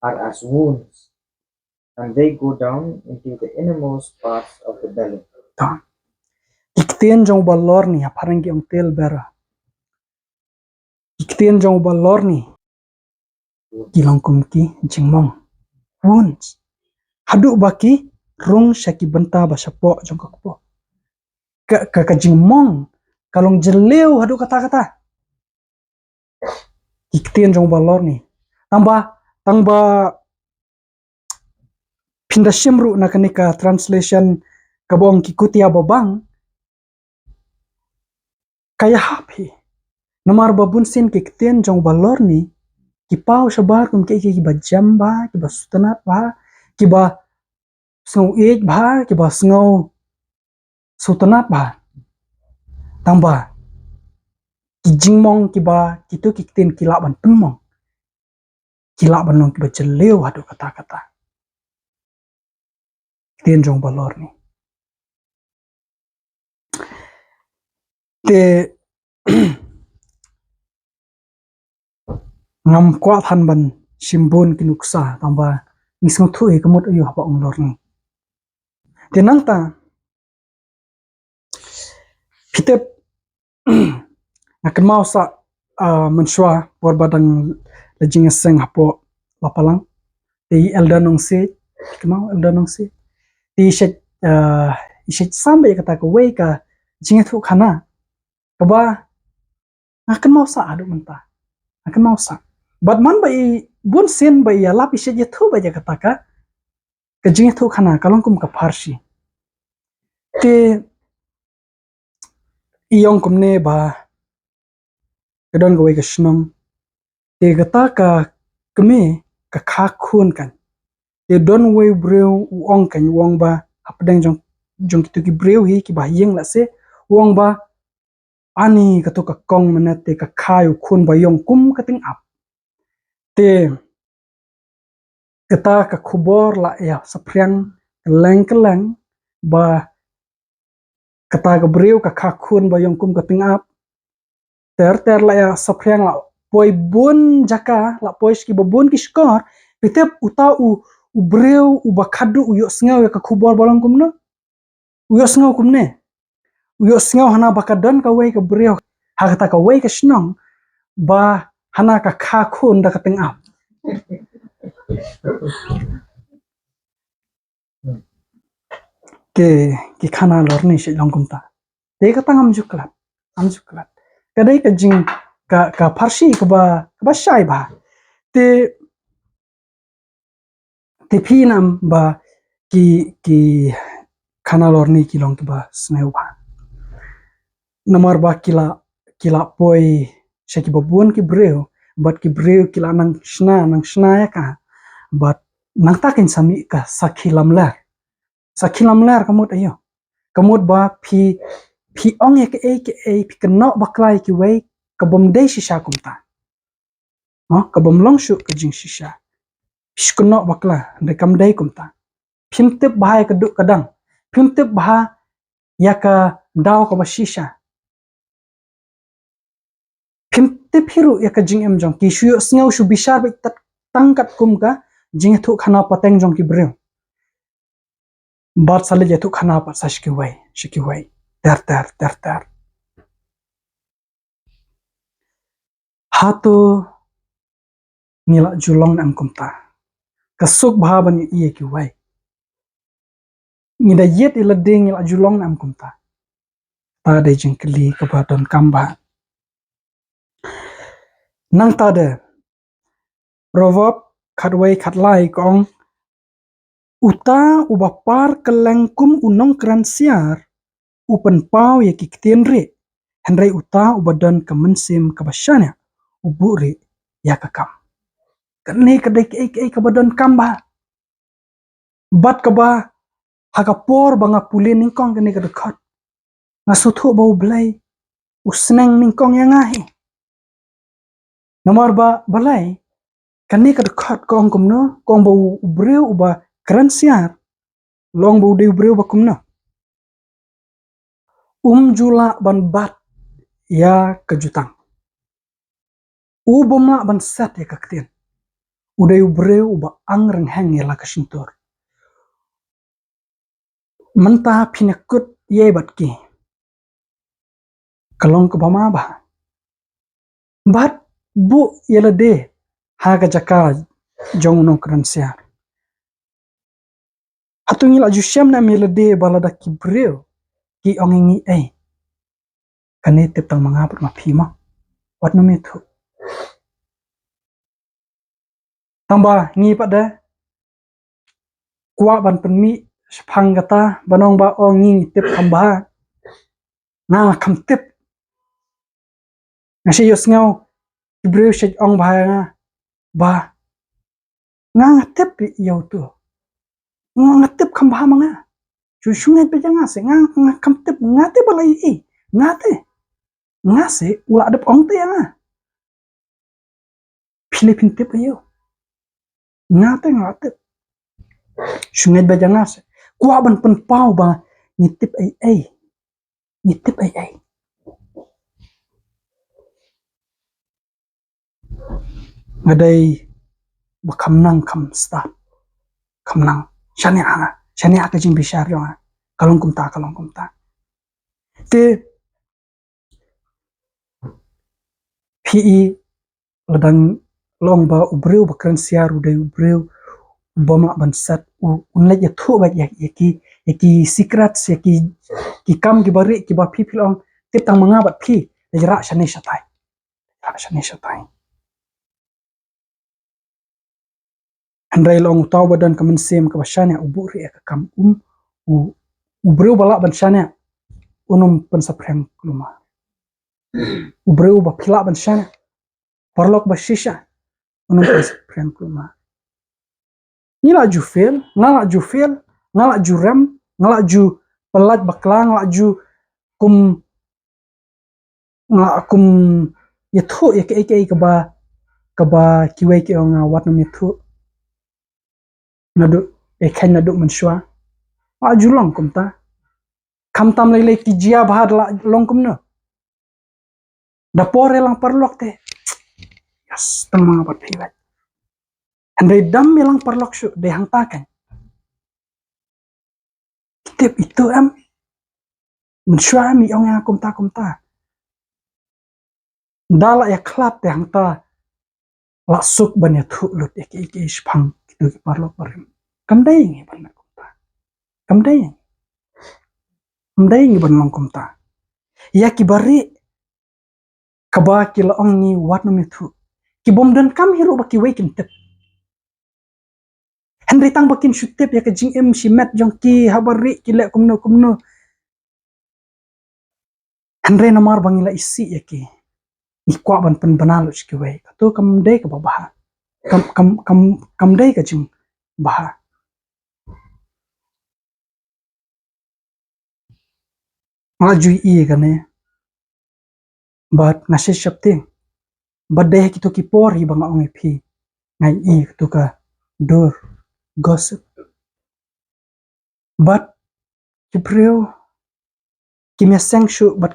are as wounds, and they go down into the innermost parts of the belly. Ta kiktien jong ubalor ni hapareng ki ong tel bera kiktien jong ubalor ni kilong kum ki jingmong wounds hadu baki rung shaki banta ba shapo jong kakpo ka jingmong kalong jeleu hadu kata kiktien jong balor ni tangba pinda shimru na kanika translation kabong kikutia babang kaya hapi nomar babun sin kiktien jong balor ni kipau shabar kum ki bajam ba ki basutanat ba ki ba sngau ej ba ki ba sngau sutanat ba tangba ki jingmong ki ba kitu kiktien kila ban tumong kila banong ki ba jeleu hadu kata kiktien jong balor ni te ngam kwa than ban simbun kinuksa tamba ngisang thu e kamut ayu haba onglor ni te nangta pitep akan mau sa menshwa por badang lejing seng hapo lapalang te elda nong se kemau elda nong se te ishet sambe kata ko wei ka jingethu khana kaba akan mau sa adu menta akan mau sa but man bai bun sen bai ya lapi she je thu bai ja kata ka kejing thu khana kalong kum ka farsi te iyong kumne ba kedon goi ka shnong te gata ka keme ka kha khun kan te don wei breu ong kan wong ba hapdeng jong kitu ki breu hi ki ba yeng la se wong ba ani ka to ka kong manate ka khayu khun ba yong kum ka ting ap te kata ka khubor la ya sapriang keleng ba kata ka breu ka kha khun ba yong kum ka ting ap ter la ya sapriang la poi bun jaka la poi ski babun ki skor pitep uta u breu u bakhadu u yo sngaw ya ka khubor bolong kumno u yo sngaw kumne u yo sngaw hana bakadan ka wei ka breu ha kata ka wei ka snong ba hana ka kha khun da ka ting ap ke khana lorni shi long kumta te ka tangam juklat kadai ka jing ka farsi ka ba shai ba te phinam ba ki khana lorni ki long ba sneu ba namar ba kila poi shaki babun ki breu but ki breu kila nang shna ya ka but nang takin sami ka sakhilam lar kamut ayo kamut ba phi ong ek phi kno baklai ki wei kabom dei shisha kumta no kabom long shu ka jing shisha pishkuno bakla de kam dei kumta phimtep bahai ka du kadang phimtep bah ya ka daw ka ba shisha phimtep hiru ya ka jing em jong ki shu sngaw shu bishar ba tangkat kum ka jing thu khana pateng jong ki breu bat sale je thu khana pa shiki wei ter Hato nila julong am kumta kasuk bahaban iya ki wai ni Dajied ila ding ila julong nam kumta ta de jingkeli kabadon kamba nang ta de proverb khatwai khatlai kong uta ubapar kelengkum unong krensiar upen pau ya ki ktien re henry uta ubadan kemensim kabashanya ubure ya kakam kene kadai ki kabadon kamba bat kaba hagapor banga pulin ningkong kene kadekat ngasuthu bau Balei usneng ningkong yang ngahi nomor ba Balei kene kadekat kong kumno kong bau briew uba krensiar long bau de briew ba kumno jula ban bat ya kejutang ubomla ban set ya kaktien uday briew uba angreng heng ya la kasintor menta pinakut ye batki kalong ke bama bah bat bu yela de haga jaka jong no krensiar hatung ila jusem na mila de balada ki briew ki ongingi kane teptang mangaput ma phima wat no methu tamba ngi pada kwa ban penmi phang gata banong ba ongi tep khamba na kham tep ngasi yosngau briew shej ong bhaya ba nga tep yau tu nga tep khamba manga chu shungai pe janga se nga kham tep nga te balai nga se ula adep ong te nga Philippine tep yo nga te shungai be janga se kwa ban pen pau ba ni tep ni tep ngadai bakam nang kam start kam nang shani aka jing bishar yo kalong kumta te pe ladang long ba ubreu ba krensiar udai ubreu boma ban sat unlek ya thu ba ya ki secret ya ki kam ki bari ki ba phi long te tang manga ba phi ya ra shani shatai andai long tau badan kamen sem ka bashania uburi ya kam ubreu bala ban shania unum pen sapreng kluma ubreu ba phila ban shania parlok ba shisha unum pen sapreng kluma ngala ju ngala ju rem ngala ju pelat bakla ngala ju kum ya thu ya ke kaba kiwei ke nga wat no thu nadu khan nadu manshwa a ju long kumta kam tam lai ki jia bahad la long kumno da pore lang parlok te yes tang mga bat phiwat andai dam melang parlok shu de hang ta kan tip itu am manshwa mi ong nga kumta dala ya klat te hang ta la suk ban ya thu lut ke shpang kitu ki parlok parim kam dai ngi ban kumta kam dai ngi ban long kumta ya ki bari kaba ki la ong ni wat no methu ki bom dan kam hiro ba ki wekin tep henry tang bakin shutep ya ka jing shi met jong ki habari ki le kumno henry namar bangila isi ya ki ikwa ban pen banalo ki we to kam dai ka ba kam dai ka jing baha maju i gane but ngase shapte badde ki to ki por hi banga ong phi ngai i to ka dor gossip but ki breu ki meseng shu but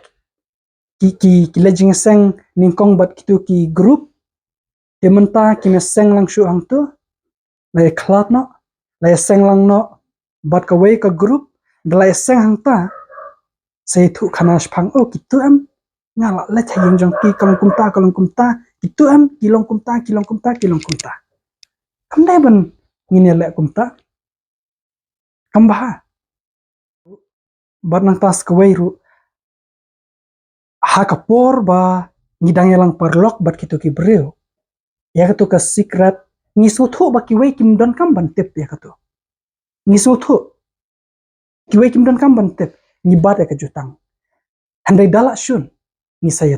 ki lejing seng ningkong but ki to ki group ke menta ki meseng lang shu ang to la khlat no la seng lang no but ka wei ka group la seng hang ta sei thu khana phang o ki tu am ngala la thayeng jong ki kalong kumta ki tu am kilong kumta kam dai ban ngin lek kumta kambah bat nang tas kwei ru ha kapor ba ngidang elang parlok bat kitu ki briew ya katu ka secret ngisu thu ba ki wei kim don kam ban tip ya katu ngisu thu ki wei kim don kam ban tip ni bat ya ka jutang handai dalak shun ni saya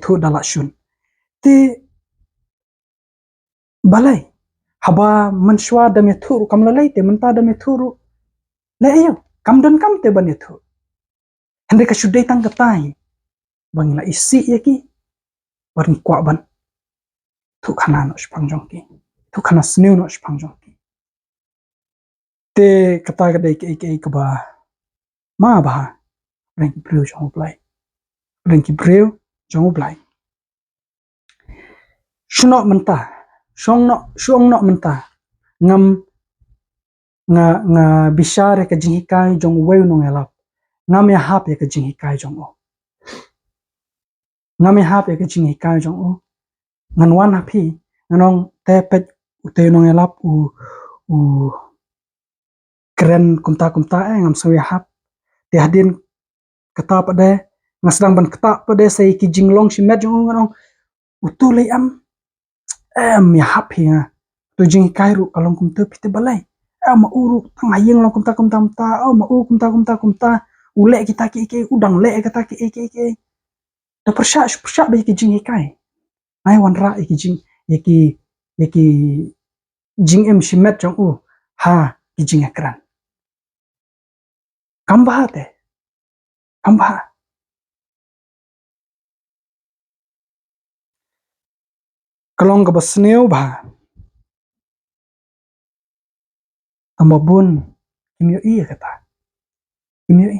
thu dalak shun te balai haba menshwa da me thu kam lalai te menta da me thu le ayo kam don kam te ban thu handai ka shudai tang katai bang la isi ya ki warni kwa ban thu khana no spang jong ki thu khana snew no spang jong ki te kata ka dai ke ba ma ba reng briew jong U Blei reng ki briew jong U Blei shno menta shong no menta ngam nga bishare ka jingikai jong weu no ngelap ngam ya hap ya ka jingikai jong o ngam ya hap ya ka jingikai jong o ngan wan hapi nganong te pet ute no ngelap u keren kumta ngam so ya hap te hadin kata pade ngasdang ban kata pade sei ki jinglong shimet jong nganong utu le ya hap ya tu jingikai ru kalong kumta pite balai ma uru tang hayeng long kumta ma u kumta ule kita ki udang le kita ki da persha ba ki jingikai ai wan ra ki jing ki jing em shimet jong u ha ki jing ekran kambah kalong ka basniew ba amabun kimyo i kata kimyo i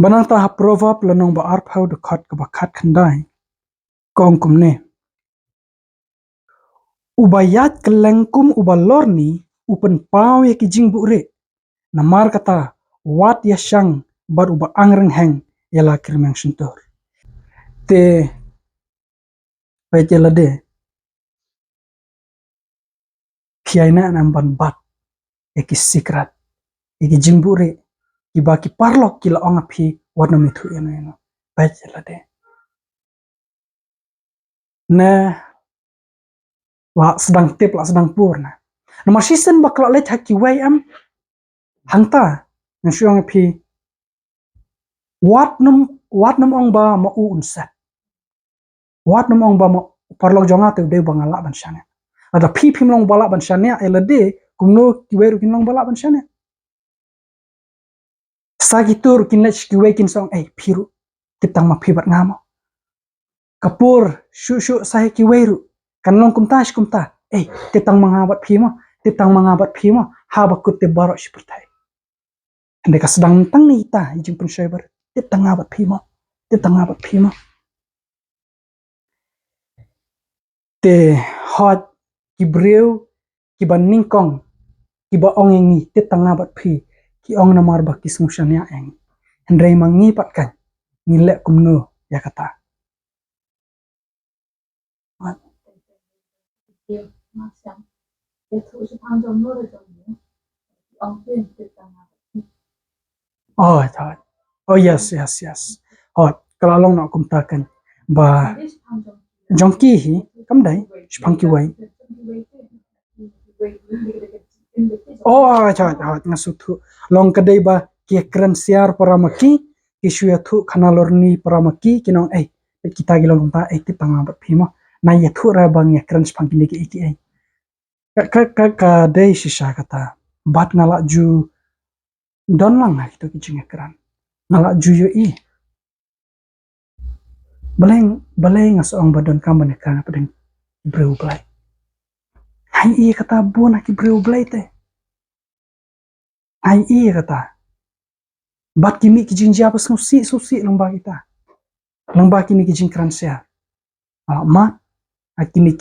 banang ta ha proverb lanong ba arphau de khat ka ba khat khandai kong kumne ubayat kelengkum ubalorni upen pau ya ki jing bure namar kata wat ya shang bar uba angreng heng yala kirmeng shintor te peit yala de Kiei na namban bat ya ki secret ya ki jing bure ki ba ki parlok ki la ong api wat no mithu yano peit yala de na la sedang tip la sedang purna nomor season bakla let haki wei am hangta yang syong api wat num ong ba ma u unset wat num ong ba ma parlok jonga te de bangala ban shane ada pi pim long bala ban shane elade kumno kiweru kin long bala ban shane sagitur kin lech kiwe kin song piru kitang ma pi bat ngamo kapur shu sahe kiweru kan long kumta kitang mangabat pi mo ha bakut te baro seperti ande ka sedang tang ni ta jing pun cyber kitang ngabat pi mo te hot ki briew ki ban ningkong ki ba ong ngi te tanga bat phi ki ong na mar ba ki smushan ya eng hendrei mangi pat kan ni le kumno ya kata oh yes hot kalalong na kumtakan ba jongki hi kam dai spangki wai hot ngasuthu long kadai ba krensiar paramaki kishu thu khanalorni paramaki kinong kita gilong ta ti tanga bat phima na ye thu ra bang ye krens phangki ni ki ka dei shisha kata bat ngala ju don lang na kitu ki jingakran ngala ju yo i baleng ngasong badon kam ban kan padeng briew Blei hai i kata buana ki briew Blei te ai i kata bat kimi ki jingjia pas susi lomba kita lomba kini ki jingkrensiar ma akini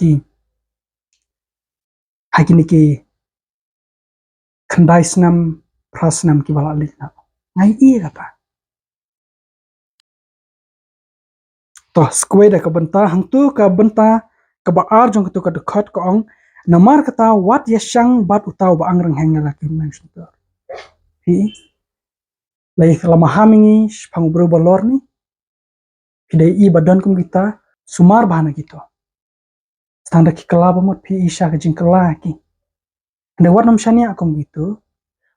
ki khandai snam prasnam ki bala likna ai i kata to square ka benta hangtu ka benta kebaar jong ketu kedekot ko ong namar kata wat yashang bat utau ba angreng hengela kimeng suntur pi lai kelamahamingi pang bro balor ni pidai I badan kum kita sumar bahana gitu standa ki kelaba mot pi isha ke jingkela ki ande wat nom shania akom gitu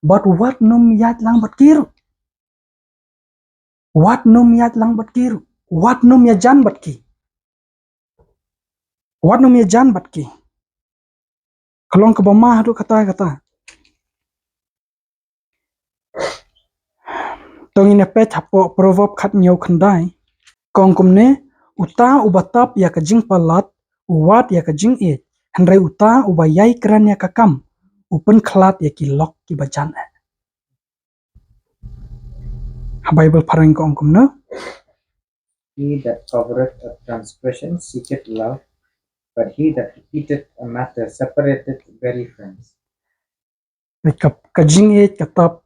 but wat nom yat lang bat kiru wat nom yat lang bat kiru wat nom ya jan bat ki wat nom ya jan bat ki kalong ke bamah tu kata tong ine pet hapo proverb khat nyau khandai kong kumne uta ubatap ya ka jing palat uwat ya ka jing e handrai uta ubayai kran ya ka kam upen klat ya ki lok ki bajan ha Bible parang kong kumne He that covereth a transgression seeketh love, but he that repeateth a matter separateth very friends. ka jing e katap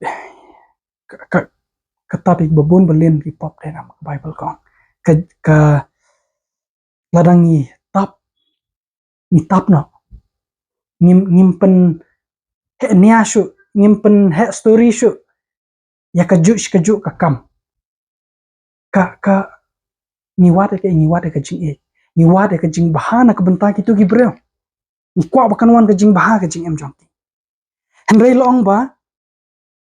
katap ik babun belin ki pop de nam Bible kong ka ladangi tap ni tap no ngimpen he nia shu ngimpen he story shu ya kaju ka kam ka niwat ka jing e niwat ka jing bahana ka bentak itu gi breu ni kwa bakan wan ka jing baha ka jing em jongti henrei long ba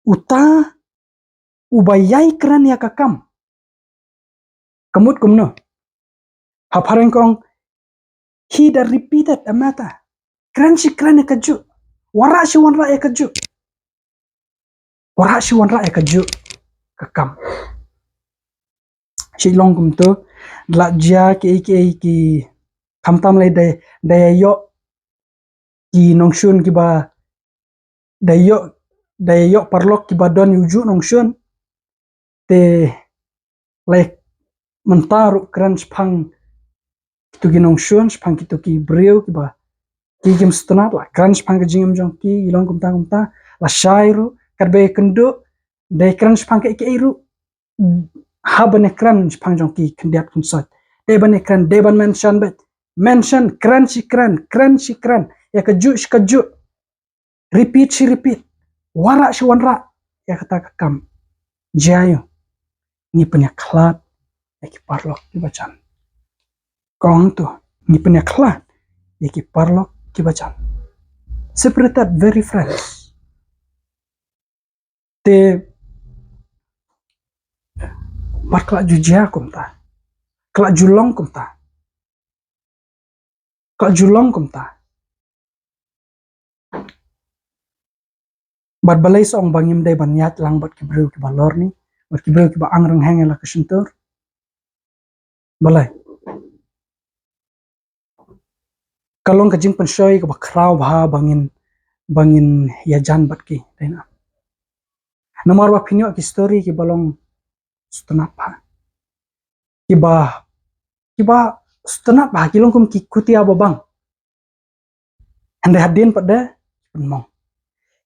uta ubayai kran ya ka kam kamut kumno ha phareng kong he that repeated a matter kran ya kaju wara shi wan ra ya kaju wara shi wan ra ya kaju ka kam shi long kum tu la jia ki kam tam lai de yo ki nongshun ki ba de yo parlok ki ba don yuju nongshun te lai mentaru kran spang tu ki nongshun spang ki tu ki briew ki ba ki gim stunat la kran spang ki jingam jong ki ilong kum ta la shairu karbe kendo de kran spang ki iru habane kran spang jong ki kendiat kunsat de ban ekran de ban mention kran si kran ya kaju repeat wara shi wanra ya kata kam jayo ni punya klat ya ki parlok ki bacan kong tu ni punya klat ya ki parlok ki bacan seperti very friends te bar kelak jujia kum ta kelak julong kum ta bat balai song bangim dai ban yat lang bat ki breu ki balor ni bat ki breu ki ba angreng hengela ka suntur balai kalong ka jing pensoi ka ba kraw ba bangin ya jan bat ki dena namar ba pinyo ki story ki balong stunap ba ki ba stunap ba ki long kum ki kutia babang ande hadin pada penmong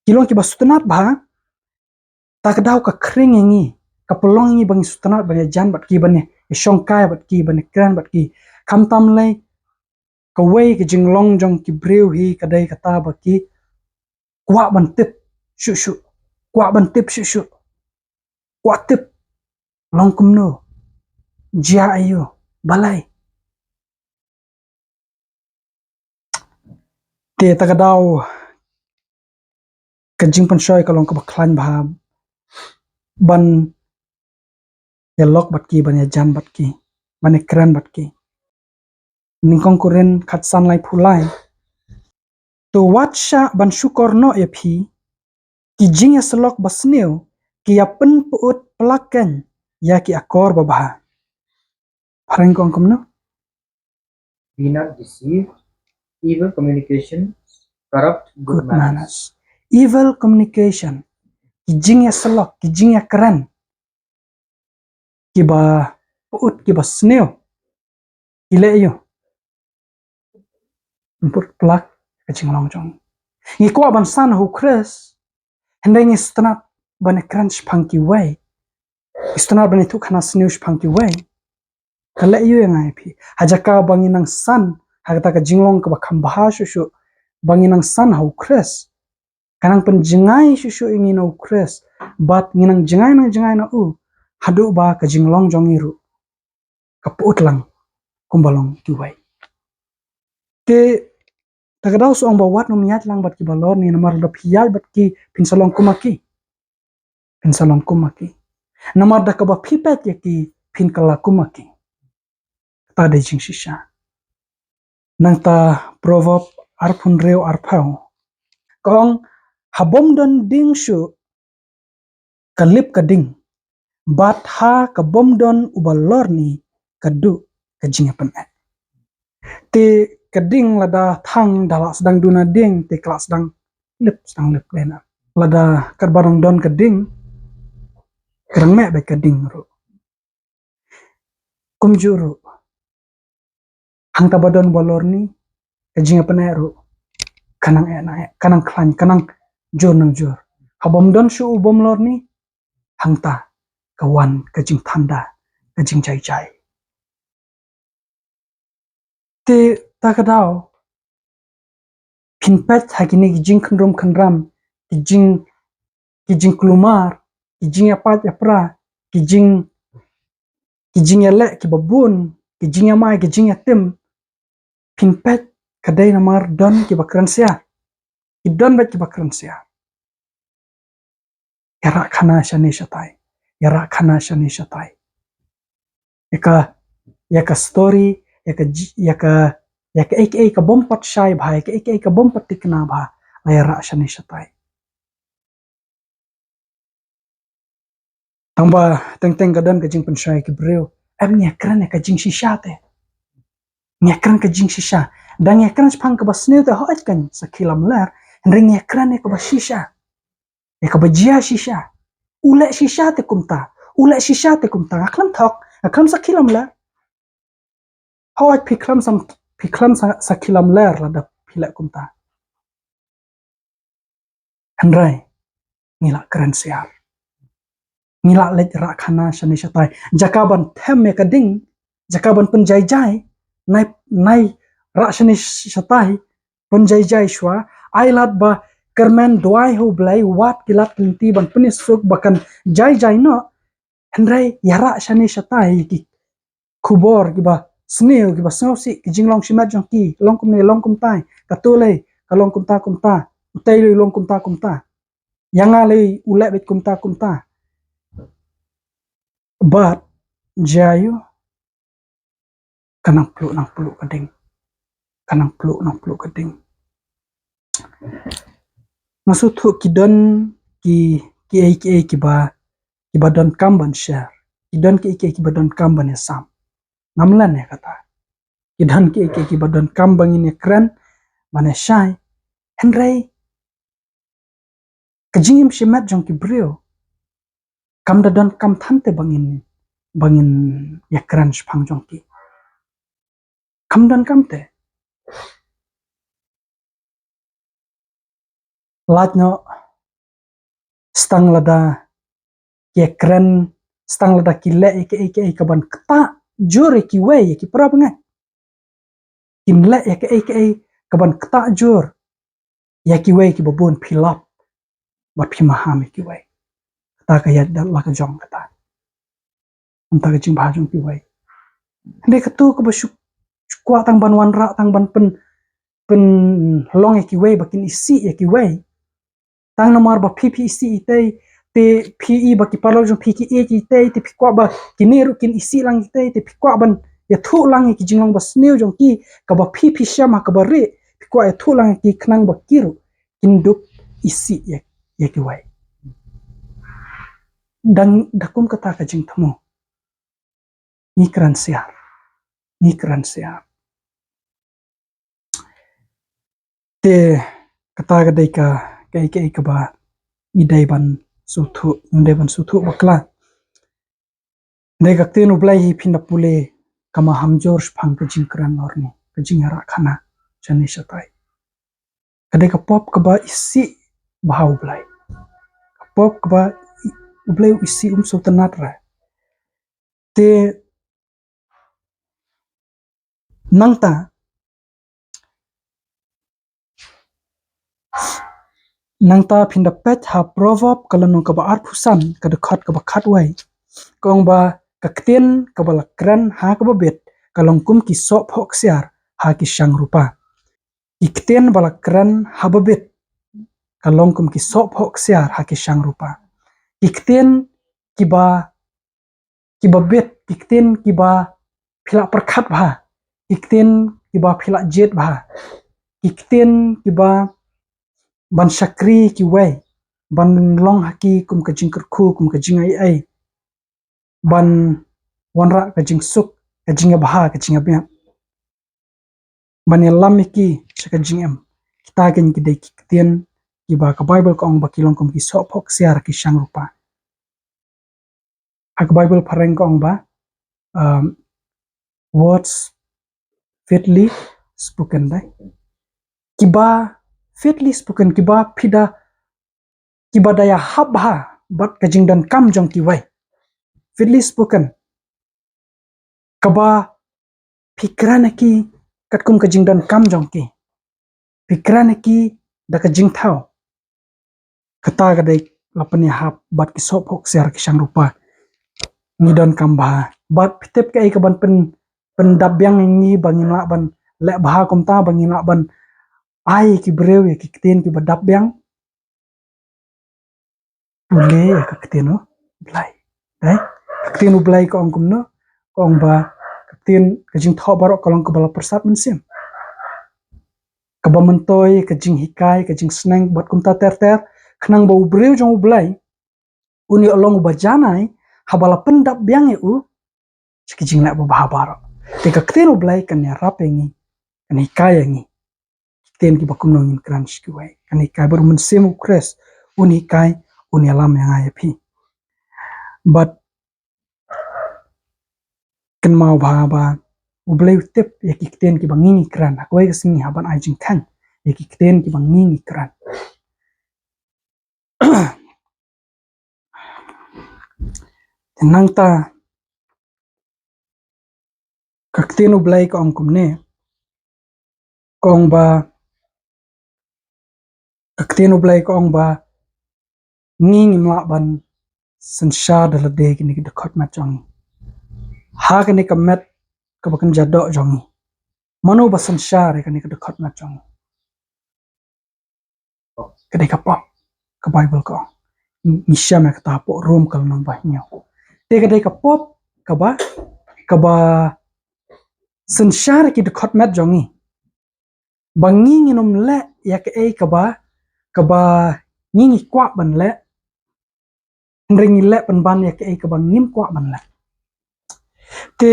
kilong ki ba stunap ba tak dau ka kring ngi ka pelong ngi bang stunap ba jan bat ki bane shong kai bat ki bane kran bat ki kam tam lai ka wei ki jing long jong ki breu hi kadai kata ba ki kwa ban tip shu kwa ban tip shu kwa tip long kumno jia ayo balai te tak dau ka jing pensoi kalong ka ba klan ba ban ya lok bat ki ban ya jan bat ki ban kran bat ki ningkong kuren khat san lai phulai to watsha ban shukor no ya phi ki jing ya slok basniew ki ya pen puut pelaken ya ki akor babah pareng kong kumno Be not deceived, evil communication corrupt good manners. Evil communication ki jing ya slok ki jing ya kran ki ba puut ki basniew ile yo empur pelak kecing long jong ngi ko ban san hu Khrist hendai ngi stnat ban kran spangki way stnat ban tu khana snew spangki way kala yo yang ai phi hajaka banginang san hagata ka jinglong ka bakambah shushu banginang san hau Khrist kanang penjengai shushu ingin au Khrist bat nginang jengai na hadu ba ka jinglong jongiru ka puutlang kumbalong kiwai te tagadau so ong bawat no miat lang bat ki balor ni namar da piyal bat ki pinsalong kumaki namar da ka ba pipet ya ki pin kala kumaki ta de jing shisha nang ta proverb arpun reu arpau kong habom don ding shu kalip kading bat ha ka bom don ubalor ni kadu ka jingapan te kading lada thang dala sedang duna ding te kelas sedang lip lena lada karbarang don kading kerang me ba kading ru kumjuru hang tabadon balor ni ka jingapan ru kanang klan kanang jor nang jor habom don shu ubom lor ni hang ta kawan ka jing tanda ka jing jai te takadao pinpet hakini kijing khandram kijing klumar kijing apat yapra kijing ele kibabun kijing amai kijing yatim pinpet kadai namar don kibakrensiar idon bet kibakrensiar yara khana shani shatai yaka story yaka ek ka bompat shai bhai ek ka bompat tikna bha yara shani shatai tangba teng gadon ka jing penshai ki briew nyakran ka jing shisha te nyakran ka jing shisha dan nyakran spang ka basniew te hoit kan sakilam ler ring nyakran ka bashisha ka bajia shisha ule shisha te kumta aklam thok aklam sakilam ler hoit piklam sakilam ler lada pila kumta handrai ngila krensiar ngila lej ra khana shani shatai jakaban them me kading jakaban penjai nai ra shani shatai penjai shwa ailat ba kermen doai hu blai wat kilat linti ban penis fuk bakan jai no hendrai yara shani shatai ki kubor giba snew giba snowsi ki jinglong shimat jong ki longkum tai katule kalong kumta utai long kumta yanga le ule bet kumta but jayu kanang plu kading masuk tu kidon kiei kiba don kamban share kidon kiei kiba don kamban sam namlan ya kata kidon kiei kiba don kambang ini keren mana shai henry kajingim shimat jong ki briew kam da don kam thante bangin ya keren spang jong ki kam don kamte latno stang lada ya keren stang lada kile kiei kaban kta jure ki we ki pra bangai kinle ya kiei kaban kta jur ya ki we ki babun pilap bat pimahami ki we ta ka yad la ka jong kata ta ka jing bhajong ki we ande ka tu ka basu kwa tang ban wan ra tang ban pen long ya ki we bakin isi ya ki we tang namar ba ppc itei te pe ba ki parlo jong pki itei te pikwa ba kiniru kin isi lang itei te pikwa ban ya thu lang ki jinglong ba snew jong ki ka ba pp shama ka ba re pikwa ya thu lang ki knang ba kiru kinduk isi ya ki we dan dakum kata ka jing thamo ngikrensiar te kata ga dei ka kai ka ba iadei ban suthu bakla ne ga Ktien U Blei hi phinda pule kama hamjor phang ka jingkran lorni ka jingara khana chani shatai kadai ka pop ka ba isi bahau blai pop ka ba blai isi sultanat ra te nangta nang ta phinda pet ha proverb kalanu kaba arphusan kadakhat kaba khatwai kong ba kaktien kabala kran ha kaba bet kalong kum ki so phok siar ha ki shang rupa iktien bala kran hababet kalong kum ki so phok siar ha ki shang rupa iktien kiba kiba bet iktien kiba phila perkhat bha iktien kiba phila jet bha iktien kiba ban sakri ki wei ban long haki kum ka jing khu kum ka jing ai ban wanra ka jing suk ka jing bha ka jing be ban lam ki ka jing em kita gen ki dei iktien kiba ka bible ka ong ba kilong kum ki so phok siar ki shang rupa ak bible phareng ka ong ba words fitly spoken dai kiba fitly spoken kiba phida kiba daya habha bat ka jing dan kam jong ki wai fitly spoken kaba pikrana ki katkum ka jing dan kam jong ki pikrana ki da ka jing thau kata ga dai lapani hap bat ki sop hok ser ki sang rupa ni don kam ba bat pitep ka ai ka ban pen dabyang ni bangin la ban le bah kom ta bangin la ban ai ki breu ki kten ki dabyang ule ka kten no blai dai kten U Blei ko ong kumno ko ong ba kten ka jing tho barok kalong ka bala persat mensim kaba mentoy ka jing hikai ka jing sneng bat kum ta ter ter khnang ba breu jong U Blei uni olong ba janai habala pendap biang u ski jing la ba baro te ka kten U Blei kan ya rapengi kan hikai ngi kten ki bakum no ngin kran ski wai kan hikai ber mensim U Khrist uni hikai uni alam yang ai phi but kan mau ba U Blei tip ya ki kten ki bangi kran akoi ka singi haban ai jing kan ya ki kten ki bangi kran nang ta ka kten U Blei ko ong kum ne kong ba ka kten U Blei ko ong ba ngin ma ban sensha de la de ki ni de khot ma chong ha ka ni ka met ka bakan jado jong mano ba sensha re ka ni ka de khot ma chong ka de ka pop ka bible ko ni sha me ka ta po room kal nang ba nyo te ka de ka pop ka ba sensha re ki de khot ma jong bangi nginom le ya ka e ka ba ngi kwa ban le ring le ban ban ya ka e ka ba ngim kwa ban le te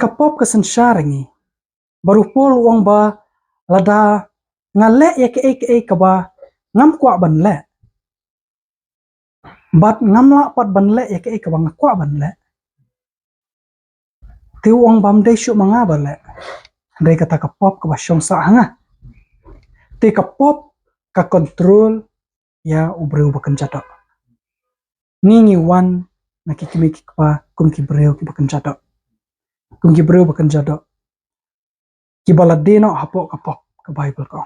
ka pop ka sensha ringi baru pol wong ba lada ngale ya ke ka ba ngam kwa ban le bat ngam la pat ban le ya ke ka ba ngakwa ban le te wong bam de shu manga ba le dai kata ka pop ka ba shong sa hanga te ka pop ka control ya ubreu ba kan jata ngi wan na ki kimi ki pa kum ki breu ki ba kan jata kum ki breu ba kan jata ki bala de no hapo ka pop ka bible ko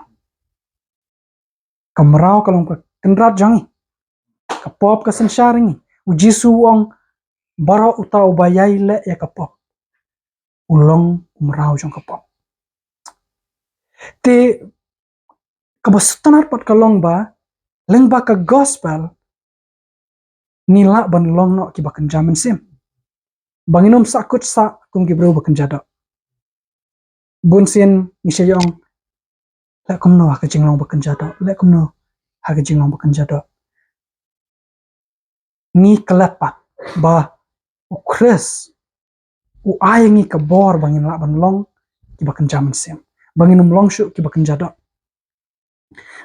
kamrao kalong ka kendrat jangi ka pop ka sensharingi U Jisu ong baro utau bayai le ya ka pop ulong umrao jong ka pop te ka bastanat pat kalong ba leng ba ka gospel nila ban long no ki bakan jamin sim banginom sakut sa kum ki bro bakan jada bun sin ni sheyong le kumno ha ka jinglong bakan jada le kumno ha ka jinglong bakan jada ni kelepat ba U Khrist U ayangi ka bor bangin la ban long ki bakan jamin sim banginum long shu ki bakan jada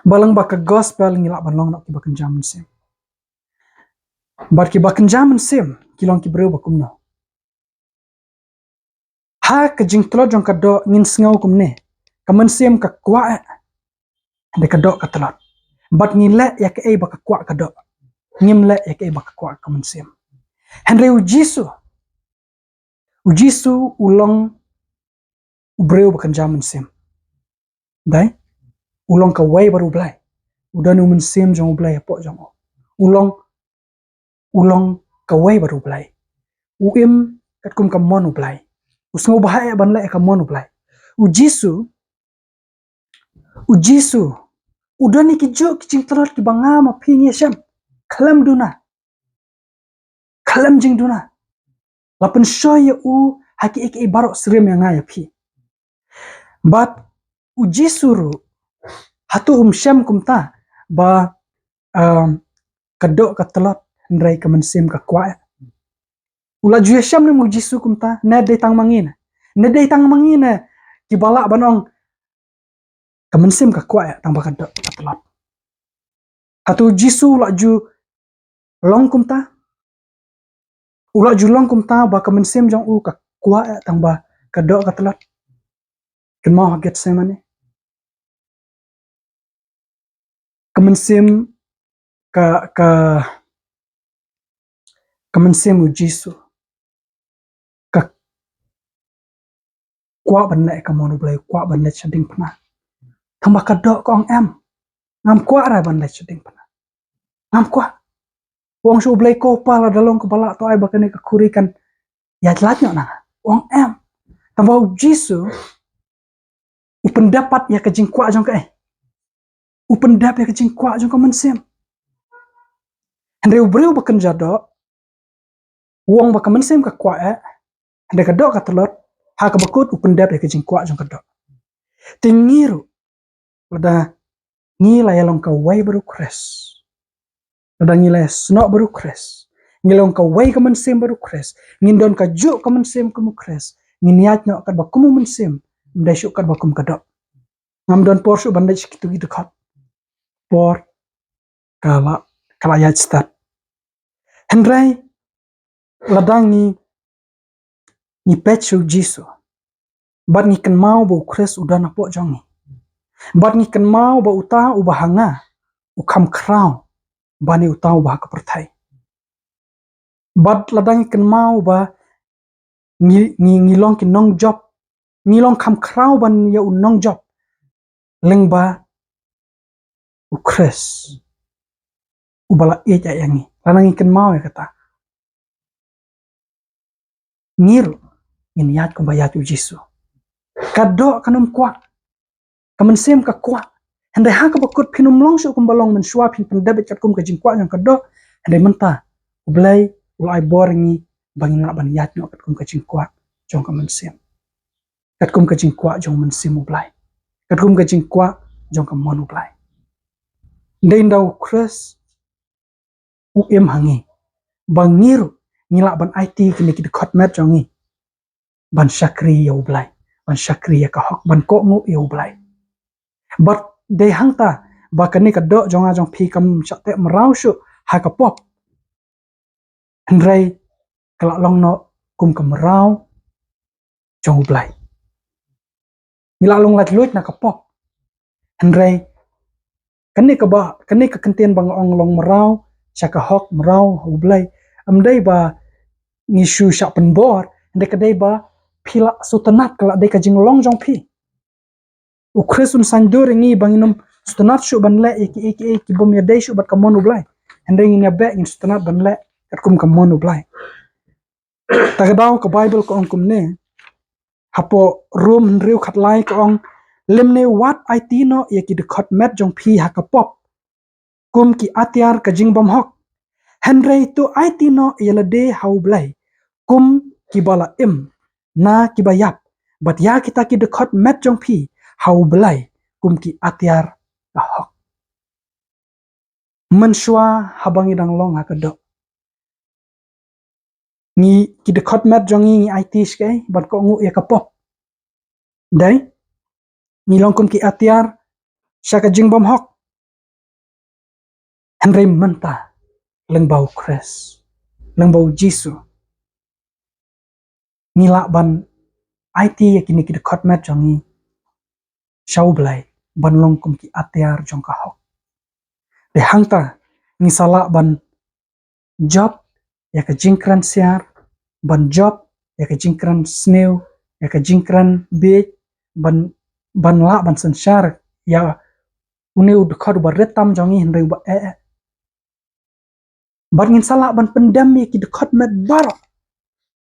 balang ba ka gospel ngila ban long no ki bakan jamin sim bar ki bakan jamin sim kilong ki bro bakum no ha ka jing tlo jong ka do ngin sngaw kum ne ka man sim ka kwa de ka do ka tlat bat ngi le ya ka e ba ka kwa ka do ngim le ya ka e ba ka kwa ka man sim henry U Jisu ulong U Blei ba kan jamin sim dai ulong ka wai baru blai udan u mensim jong u blai po jong o ulong ka wai baru blai u im katkum ka mon u blai usngo bahaya ban le ka mon u blai u Jisu udan ni ki jo ki jing telot ki banga ma phi nge sham kalam jing duna lapen shoy u haki iki barok srim yang ngaya phi but u Jisu ru hatu sham kumta ba kadok ka telot ndrai ka mensim ka kwa ula ju sham ni mu Jisu kumta na dei tang mangina ki bala banong ka mensim ka kwa tang ba kadok ka telot hatu Jisu ula ju long kumta ba ka mensim jong u ka kwa tang ba kadok ka telot ken mau get semane kemensim kemensim u Jisu ka kwa ban ka monu blai kwa ban chading pana thamba ka do ko em ngam kwa ra ban chading pana ngam kwa wong shu blai ko pala dalong ko bala to ai bakane ka kurikan ya tlat nyo na wong em thamba u Jisu u pendapat ya ka jing kwa jong ka u pendapat ya ka jing kwa jong ka mensim Hendai briew bakan jado wong baka mensim ka kwa hendai ka do ka telot ha ka bakut u pendap ya ka jing kwa jong ka do tingiru lada ngila yalong ka wai baru kres lada ngila snok baru kres ngilong ka wai ka mensim baru kres ngindon ka ju ka mensim kamu kres nginiat no ka bakumu mensim ndai shu ka bakum ka do ngam don por shu bandai kitu gitu khat por kala ya stat hendrai ladang ni peit u Jisu bat ni kan mau bo kres udan apo jong ni bat ni kan mau ba uta u bahanga u kham krau bani uta u bah ka perthai bat ladang kan mau ba ngilong ki nong job ngilong kham krau ban ya u nong job lengba u kres u bala e ja yangi ladang kan mau ya kata ngiru ngin yat ko bayat u Jisu kado kanum kwa kemensim ka kwa hendai ha ka bakut pinum long shu kumbalong men shwa pin pendebet katkum ka jingkwa jang kado hendai menta u Blei ulai boringi bangina ban yat no katkum ka jingkwa jong ka mensim katkum ka jingkwa jong mensim u Blei katkum ka jingkwa jong ka mon u Blei ndai ndau kres u em hangi bangiru ngila ban IT kini ki khot met jongi ban shakri ya u Blei ban shakri ya ka hok ban ko ngu ya u Blei but de hangta ba kani ka do jonga jong phi kam chate mrau shu ha ka pop ndrai kala long no kum kam rau jong Blei mila long lat luit na ka pop ndrai kani ka kentien bang ong long mrau cha ka hok mrau u Blei amdai ba ni shu sha pen bor ndai ka dai ba phila sutanat kala dai ka jing long jong phi u kresun sandur ngi banginum sutanat shu ban le iki bom ya dai shu bat ka mon u Blei ndai ngi be ngi sutanat ban le katkum ka mon u Blei tagadaw ka Bible ko ong kumne hapo room riu khatlai ko ong lemne wat IT no ye ki de khot met jong phi ha ka pop kum ki atyar ka jing bom hok henrei tu IT no yela de hau Blei kum ki bala im na ki bayap bat ya kita ki de khot met jong phi hau Blei kum ki atyar ka hok menshwa habangi dang long ha ka do ngi ki de khot met jong ngi IT ske bat ko ngu ya ka pop dai ngi long kum ki atyar shaka jing bom hok henrei menta lengbau kres lengbau Jisu ngila ban IT ya kini ki de khot met jong ngi shau Blei ban long kum ki atyar jong ka hok de hangta ngi sala ban job ya ka jingkrensiar ban job ya ka jingsniew ya ka jingkren beit ban la ban sensar ya uni udkhad ba retam jongi hindai ba ban ngin salah ban pendam ki dekhot met baro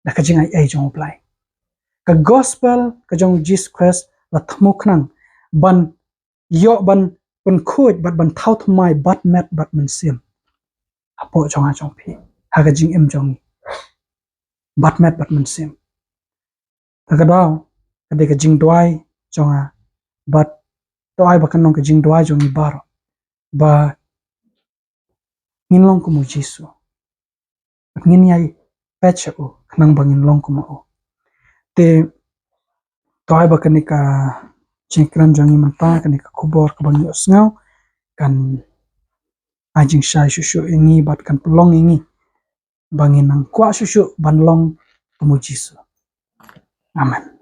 da ka jing ai jong blai ka gospel ka jong Jesus Khrist la thmu khnang ban yo ban khoj ban thau thmai bat met bat man sim apo jonga jong phi ha ka jing em jong bat met bat man sim ka daw ka de ka jing dwai jonga bat toai ba kanong ka jing dwai jong baro ba ngin long ko mo jisu ngin yai pecha o khnang bangin long ko mo te toy ba kanika chingkran jangi manta kanika khubor ka bangi osngau kan ajing shai shushu ingi bat kan pelong ingi bangin nang kwa shushu banlong tumu jisu amen.